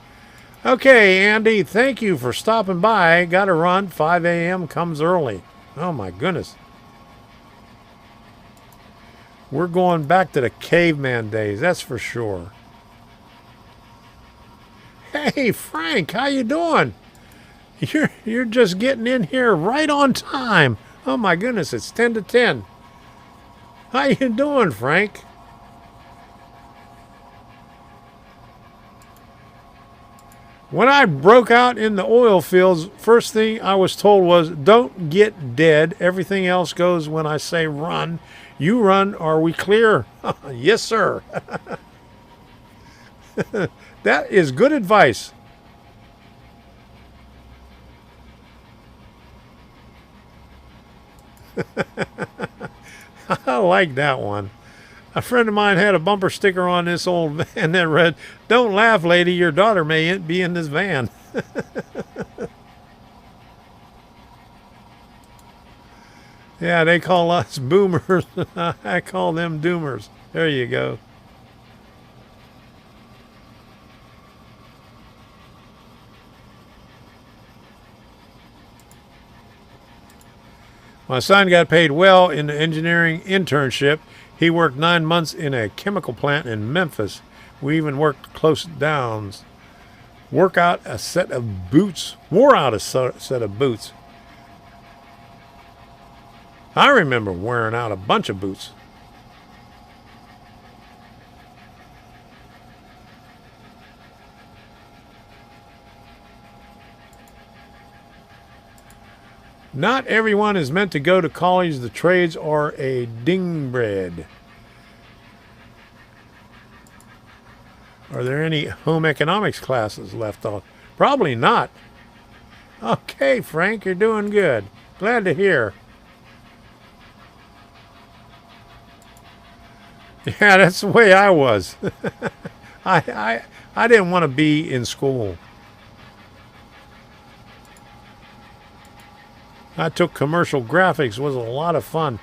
Okay, Andy, thank you for stopping by. Got to run. 5 a.m. comes early. Oh, my goodness. We're going back to the caveman days, that's for sure. Hey, Frank, how you doing? You're just getting in here right on time. Oh my goodness, it's 10 to 10. How you doing, Frank? When I broke out in the oil fields, first thing I was told was, don't get dead. Everything else goes when I say run. You run, are we clear? Yes, sir. That is good advice. I like that one. A friend of mine had a bumper sticker on this old van that read, "Don't laugh, lady, your daughter may be in this van." Yeah, they call us boomers. I call them doomers. There you go. My son got paid well in the engineering internship. He worked 9 months in a chemical plant in Memphis. We even worked close downs. Wore out a set of boots. I remember wearing out a bunch of boots. Not everyone is meant to go to college. The trades are a dingbread. Are there any home economics classes left on? Probably not. Okay, Frank, you're doing good. Glad to hear. Yeah, that's the way I was. I didn't want to be in school. I took commercial graphics. It was a lot of fun.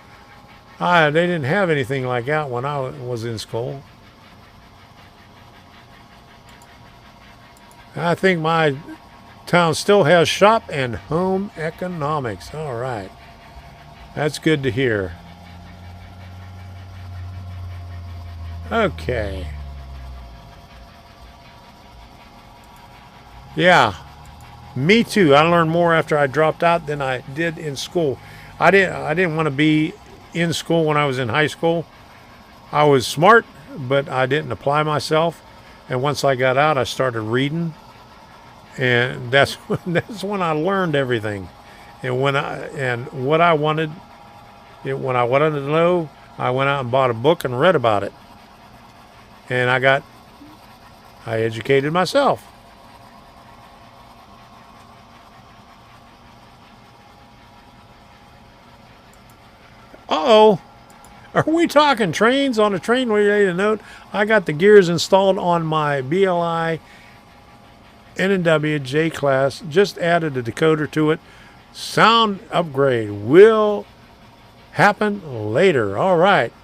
They didn't have anything like that when I was in school. I think my town still has shop and home economics. All right. That's good to hear. Okay. Yeah. Me too. I learned more after I dropped out than I did in school. I didn't want to be in school when I was in high school. I was smart, but I didn't apply myself. And once I got out, I started reading, and that's when I learned everything. And when I wanted to know, I went out and bought a book and read about it. And I educated myself. Uh-oh. Are we talking trains? On a train related note, I got the gears installed on my BLI N&W J class. Just added a decoder to it. Sound upgrade will happen later. All right.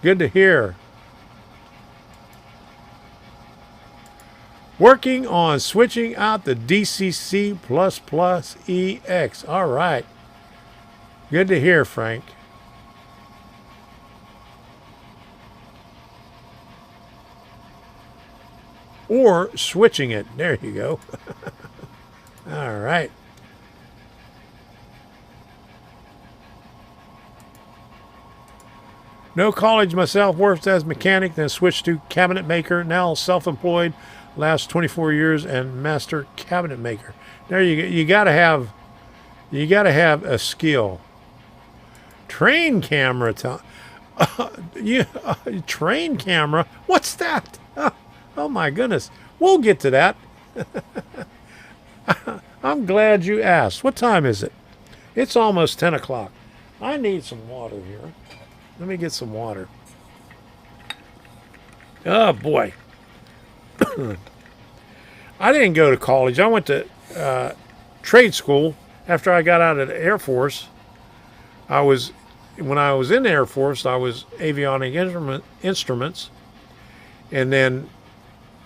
Good to hear. Working on switching out the DCC++ EX. All right. Good to hear, Frank. Or switching it. There you go. All right. No college myself, worked as mechanic, then switched to cabinet maker. Now self-employed, last 24 years and master cabinet maker. There you go. You gotta have a skill. Train camera time. Train camera. What's that? Oh my goodness. We'll get to that. I'm glad you asked. What time is it? It's almost 10 o'clock. I need some water here. Let me get some water. Oh boy. I didn't go to college. I went to trade school after I got out of the Air Force. When I was in the Air Force, I was avionic instruments. And then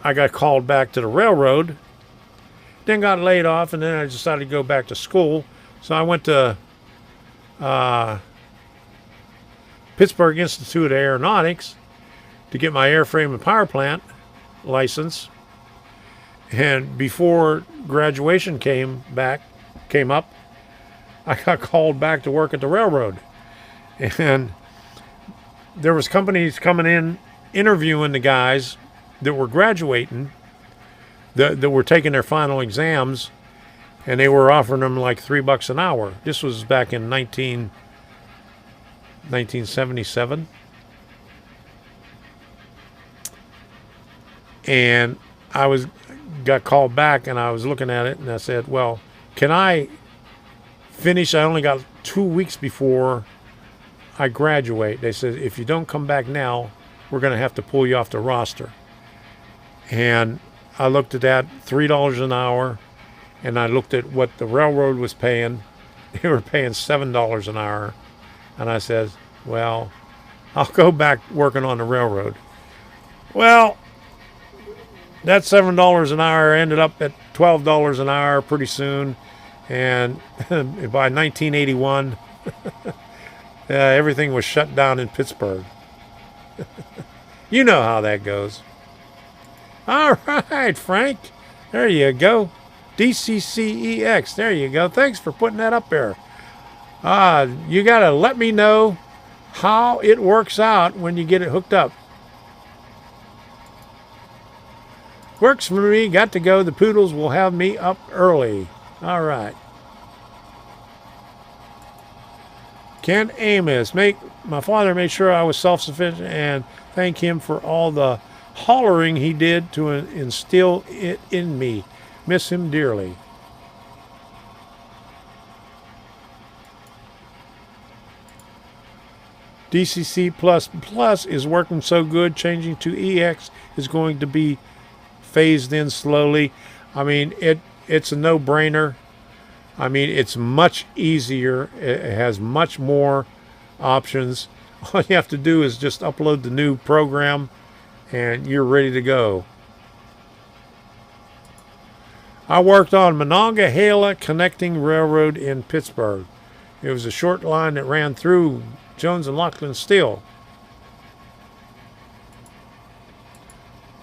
I got called back to the railroad, then got laid off, and then I decided to go back to school. So I went to Pittsburgh Institute of Aeronautics to get my airframe and power plant license. And before graduation came up, I got called back to work at the railroad. And there was companies coming in, interviewing the guys that were graduating, that were taking their final exams, and they were offering them like $3 an hour. This was back in 1977. And I got called back, and I was looking at it, and I said, well, can I finish? I only got 2 weeks before I graduate. They said, if you don't come back now, we're going to have to pull you off the roster. And I looked at that, $3 an hour, and I looked at what the railroad was paying. They were paying $7 an hour. And I said, well, I'll go back working on the railroad. Well, that $7 an hour ended up at $12 an hour pretty soon. And by 1981, everything was shut down in Pittsburgh. You know how that goes. All right, Frank. There you go. DCCEX. There you go. Thanks for putting that up there. You got to let me know how it works out when you get it hooked up. Works for me. Got to go. The poodles will have me up early. All right. Ken Amos. My father made sure I was self-sufficient, and thank him for all the hollering he did to instill it in me. Miss him dearly. DCC++ is working so good. Changing to EX is going to be phased in slowly. I mean, it's a no-brainer. I mean, it's much easier. It has much more options. All you have to do is just upload the new program, and you're ready to go. I worked on Monongahela Connecting Railroad in Pittsburgh. It was a short line that ran through Jones and Lachlan Steel.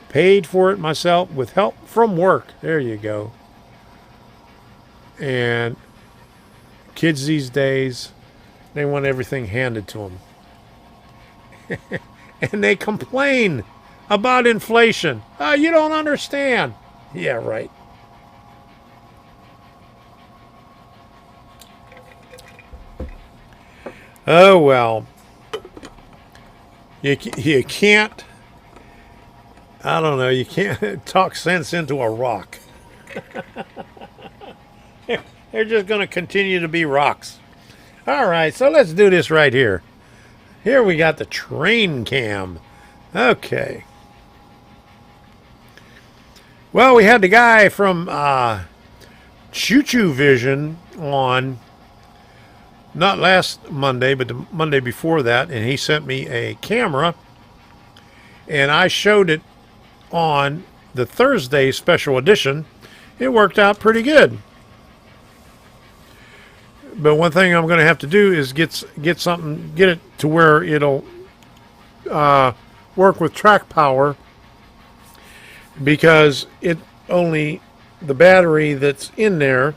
Paid for it myself with help from work. There you go. And kids these days, they want everything handed to them. And they complain about inflation. Oh, you don't understand. Yeah, right. Oh, well. You can't, I don't know, you can't talk sense into a rock. They're just going to continue to be rocks. All right, so let's do this right here. Here we got the train cam. Okay. Well, we had the guy from Choo Choo Vision on, not last Monday, but the Monday before that, and he sent me a camera, and I showed it on the Thursday special edition. It worked out pretty good. But one thing I'm going to have to do is get it to where it'll work with track power, because the battery that's in there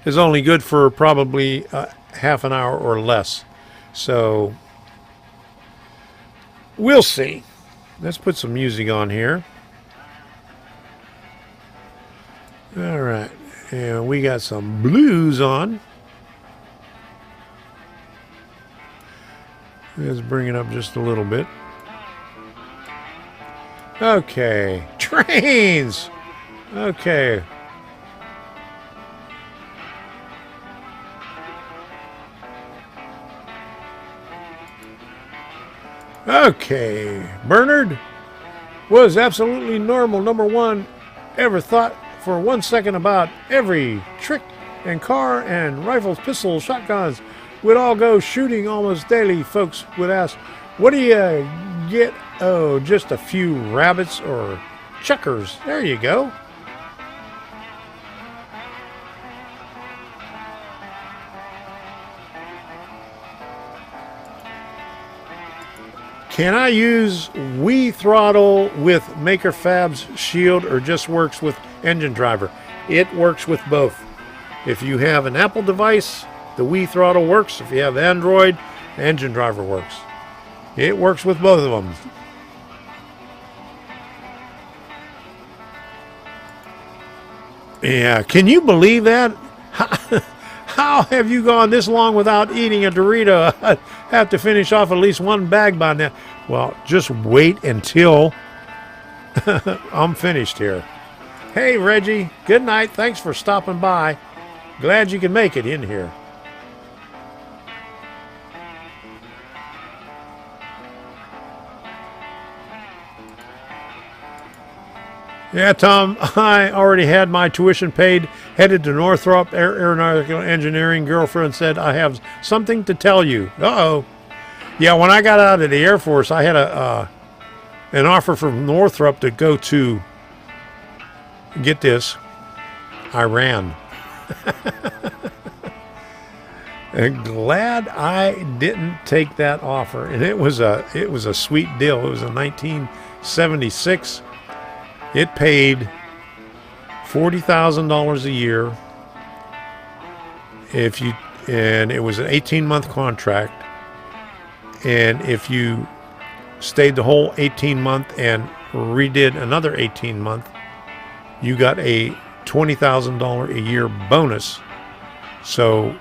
is only good for probably half an hour or less. So we'll see. Let's put some music on here. All right. And we got some blues on. Let's bring it up just a little bit. Okay. Trains! Okay. Okay. Bernard was absolutely normal. Number one, ever thought for 1 second about every trick and car and rifles, pistols, shotguns would all go shooting almost daily. Folks would ask, what do you get? Oh, just a few rabbits or chuckers. There you go. Can I use Wii Throttle with Maker Fab's Shield, or just works with Engine Driver? It works with both. If you have an Apple device, the Wii Throttle works. If you have Android, Engine Driver works. It works with both of them. Yeah, can you believe that? How have you gone this long without eating a Dorito? I have to finish off at least one bag by now. Well, just wait until I'm finished here. Hey, Reggie, good night. Thanks for stopping by. Glad you can make it in here. Yeah, Tom, I already had my tuition paid, headed to Northrop Aeronautical Engineering. Girlfriend said, I have something to tell you. Uh-oh. Yeah, when I got out of the Air Force, I had an offer from Northrop to go to, get this, Iran. And glad I didn't take that offer. And it was a sweet deal. It was in 1976. It paid $40,000 a year and it was an 18-month contract. And if you stayed the whole 18-month and redid another 18-month, you got a $20,000 a year bonus. So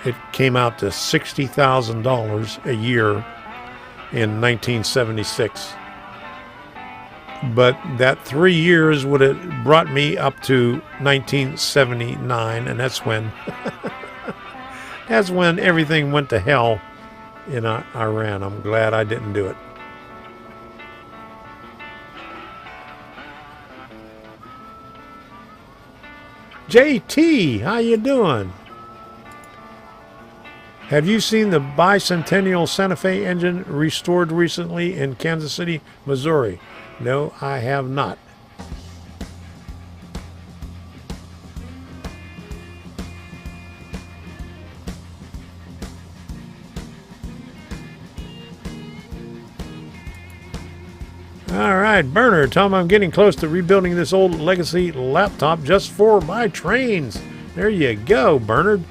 it came out to $60,000 a year in 1976. But that 3 years would have brought me up to 1979, and that's when everything went to hell in Iran. I'm glad I didn't do it. JT, how you doing? Have you seen the bicentennial Santa Fe engine restored recently in Kansas City, Missouri? No, I have not. All right, Bernard, Tom, I'm getting close to rebuilding this old legacy laptop just for my trains. There you go, Bernard.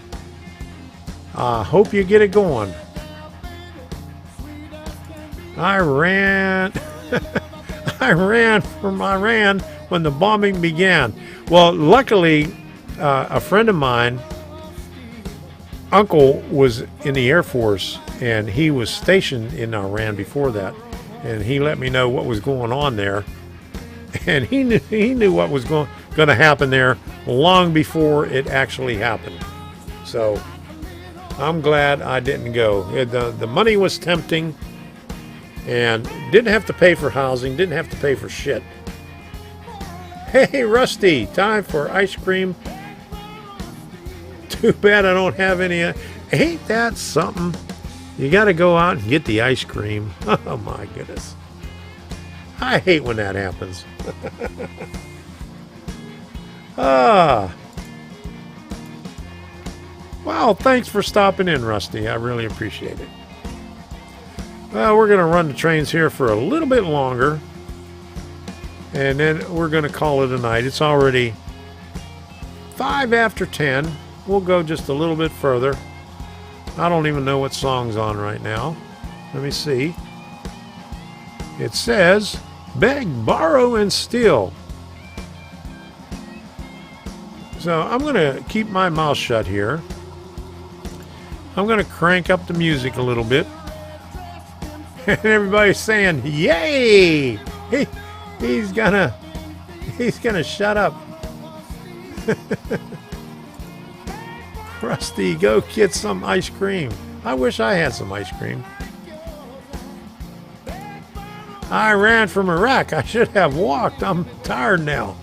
I hope you get it going. I ran from Iran when the bombing began. Well, luckily, a friend of mine, uncle, was in the Air Force, and he was stationed in Iran before that. And he let me know what was going on there. And he knew what was going to happen there long before it actually happened. So I'm glad I didn't go. The money was tempting, and didn't have to pay for housing, didn't have to pay for shit. Hey, Rusty, time for ice cream. Too bad I don't have any. Ain't that something? You got to go out and get the ice cream. Oh, my goodness. I hate when that happens. Well, thanks for stopping in, Rusty. I really appreciate it. Well, we're going to run the trains here for a little bit longer, and then we're going to call it a night. It's already 5 after 10. We'll go just a little bit further. I don't even know what song's on right now. Let me see. It says, Beg, Borrow, and Steal. So I'm going to keep my mouth shut here. I'm going to crank up the music a little bit. And everybody's saying, yay! He's gonna shut up. Rusty, go get some ice cream. I wish I had some ice cream. I ran from Iraq. I should have walked. I'm tired now.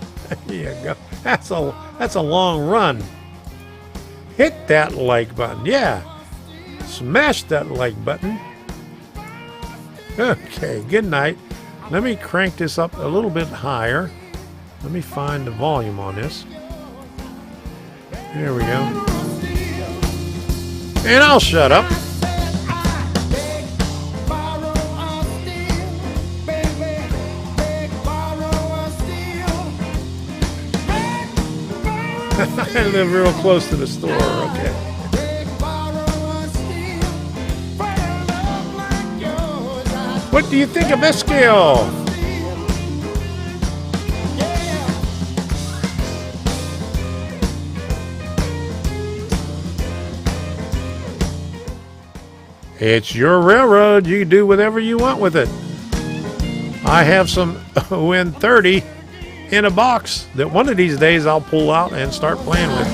There you go. That's a long run. Hit that like button. Yeah. Smash that like button. Okay, good night. Let me crank this up a little bit higher. Let me find the volume on this. There we go. And I'll shut up. I live real close to the store. Okay. What do you think of this scale? It's your railroad. You can do whatever you want with it. I have some Win 30 in a box that one of these days I'll pull out and start playing with.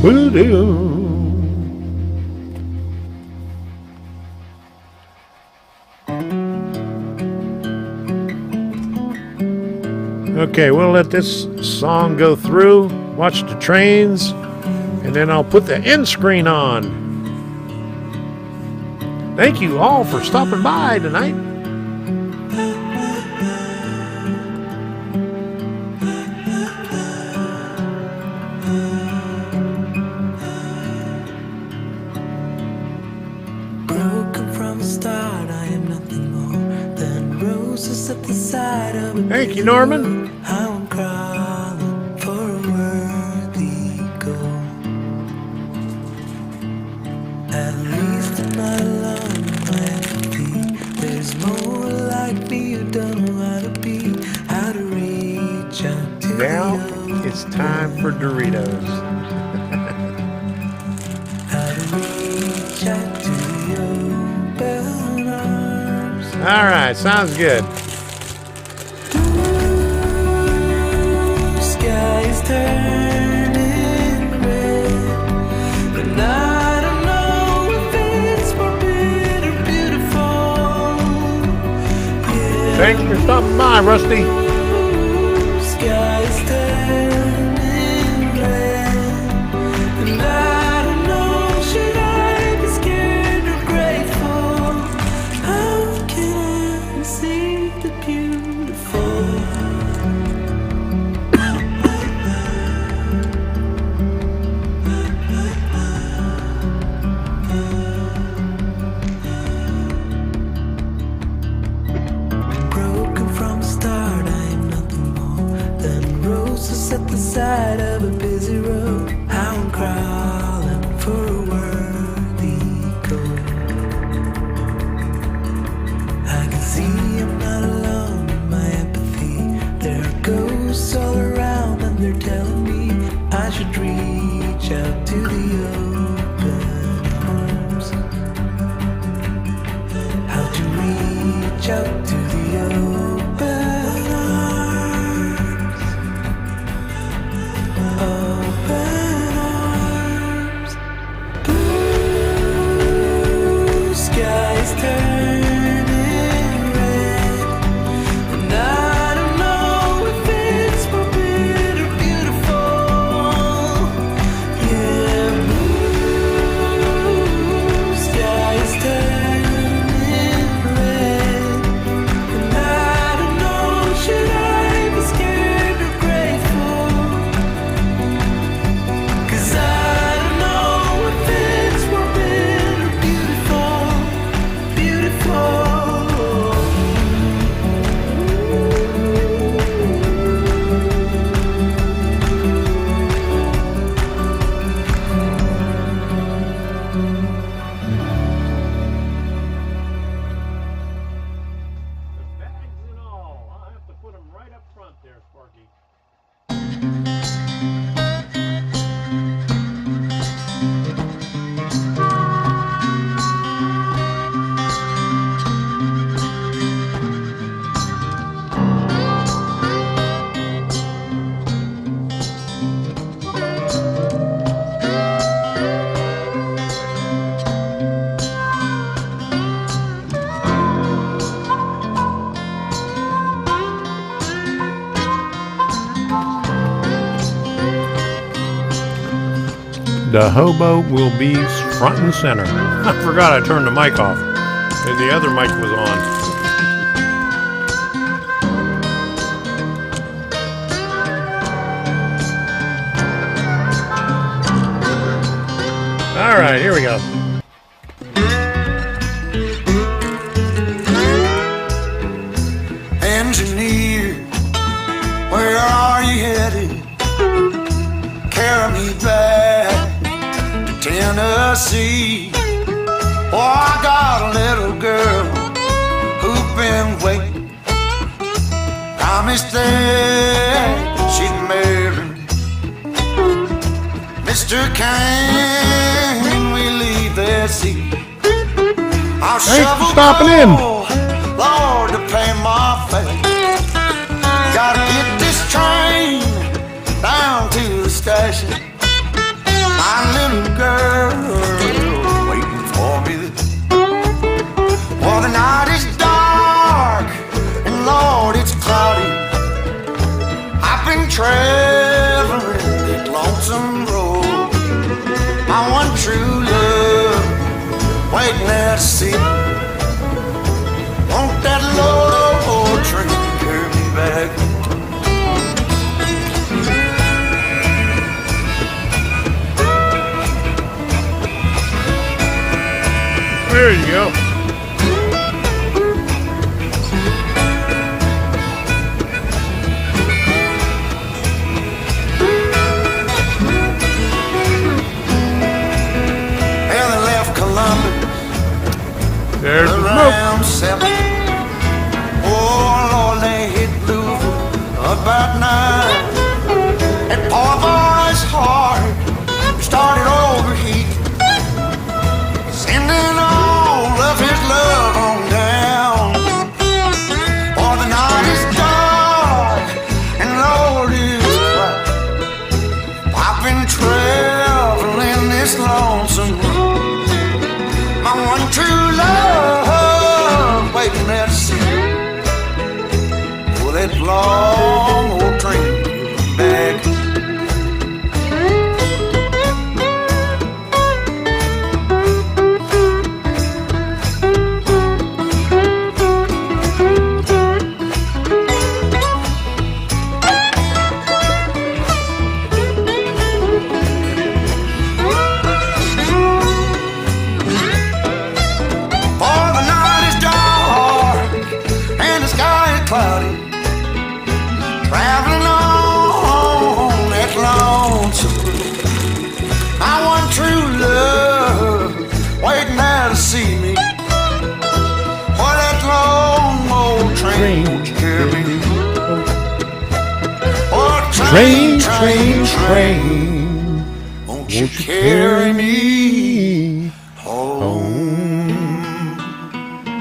Voodoo. Okay, we'll let this song go through, watch the trains, and then I'll put the end screen on. Thank you all for stopping by tonight. Broken from the start, I am nothing more than roses at the side of a Thank you, Norman. how I'm crawling for a worthy goal. At least I'm not alone in my empathy. There's more like me who don't know how to be, how to reach out to Now the it's time for Doritos. how to reach out to the open arms. All right, sounds good. Sky is turning red, but I don't know if it's forbidden or beautiful. Yeah. Thanks for stopping by, Rusty. Sky is turning red, and I don't know, should I be scared or grateful? How can I see the beautiful? Broken from the start, I am nothing more than roses at the side of a busy road. How I'm crawling for a worthy goal. I can see I'm not alone in my empathy. There are ghosts all around and they're telling me I should reach out to the open arms. How to reach out to the open arms. Open arms. Blue skies turning red, and I don't know if it's forbidden or beautiful. Yeah, blue skies turning red, and I don't know, should I be scared or grateful? 'Cause I don't know if it's forbidden or beautiful, beautiful. Bags and all. I'll have to put them right up front there, Sparky. The hobo will be front and center. I forgot I turned the mic off. And the other mic was on. All All right, here we go. Engineer, where are you headed? Carry me back to Tennessee. Oh, I got a little girl who's been waiting. Promised that she'd marry me. Mr. Can we leave that seat? I'll Thanks for shovel stopping in. coal, Lord, to pay my fare. Gotta get this train down to the station. My little girl waiting for me. Well, the night is dark and Lord, it's cloudy. I've been traveling that lonesome road. My one true love waiting there to see. Won't that low train carry me back? There you go. Well, they left Columbus There's the smoke. around 7. Oh Lord, they hit Louisville about 9. That poor boy's heart started overheating, sending all of his love on down. For the night is dark and Lord is bright. I've been traveling this lonesome road. My one true love waiting there to see. Will that long old train back? For the night is dark and the sky is cloudy. Traveling on that lonesome road. My one true love waiting there to see me. For that long old train won't you carry me? Oh, train, won't you carry me home?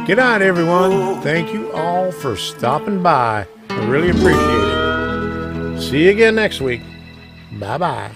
Good night, everyone. Thank you all for stopping by. I really appreciate it. See you again next week. Bye-bye.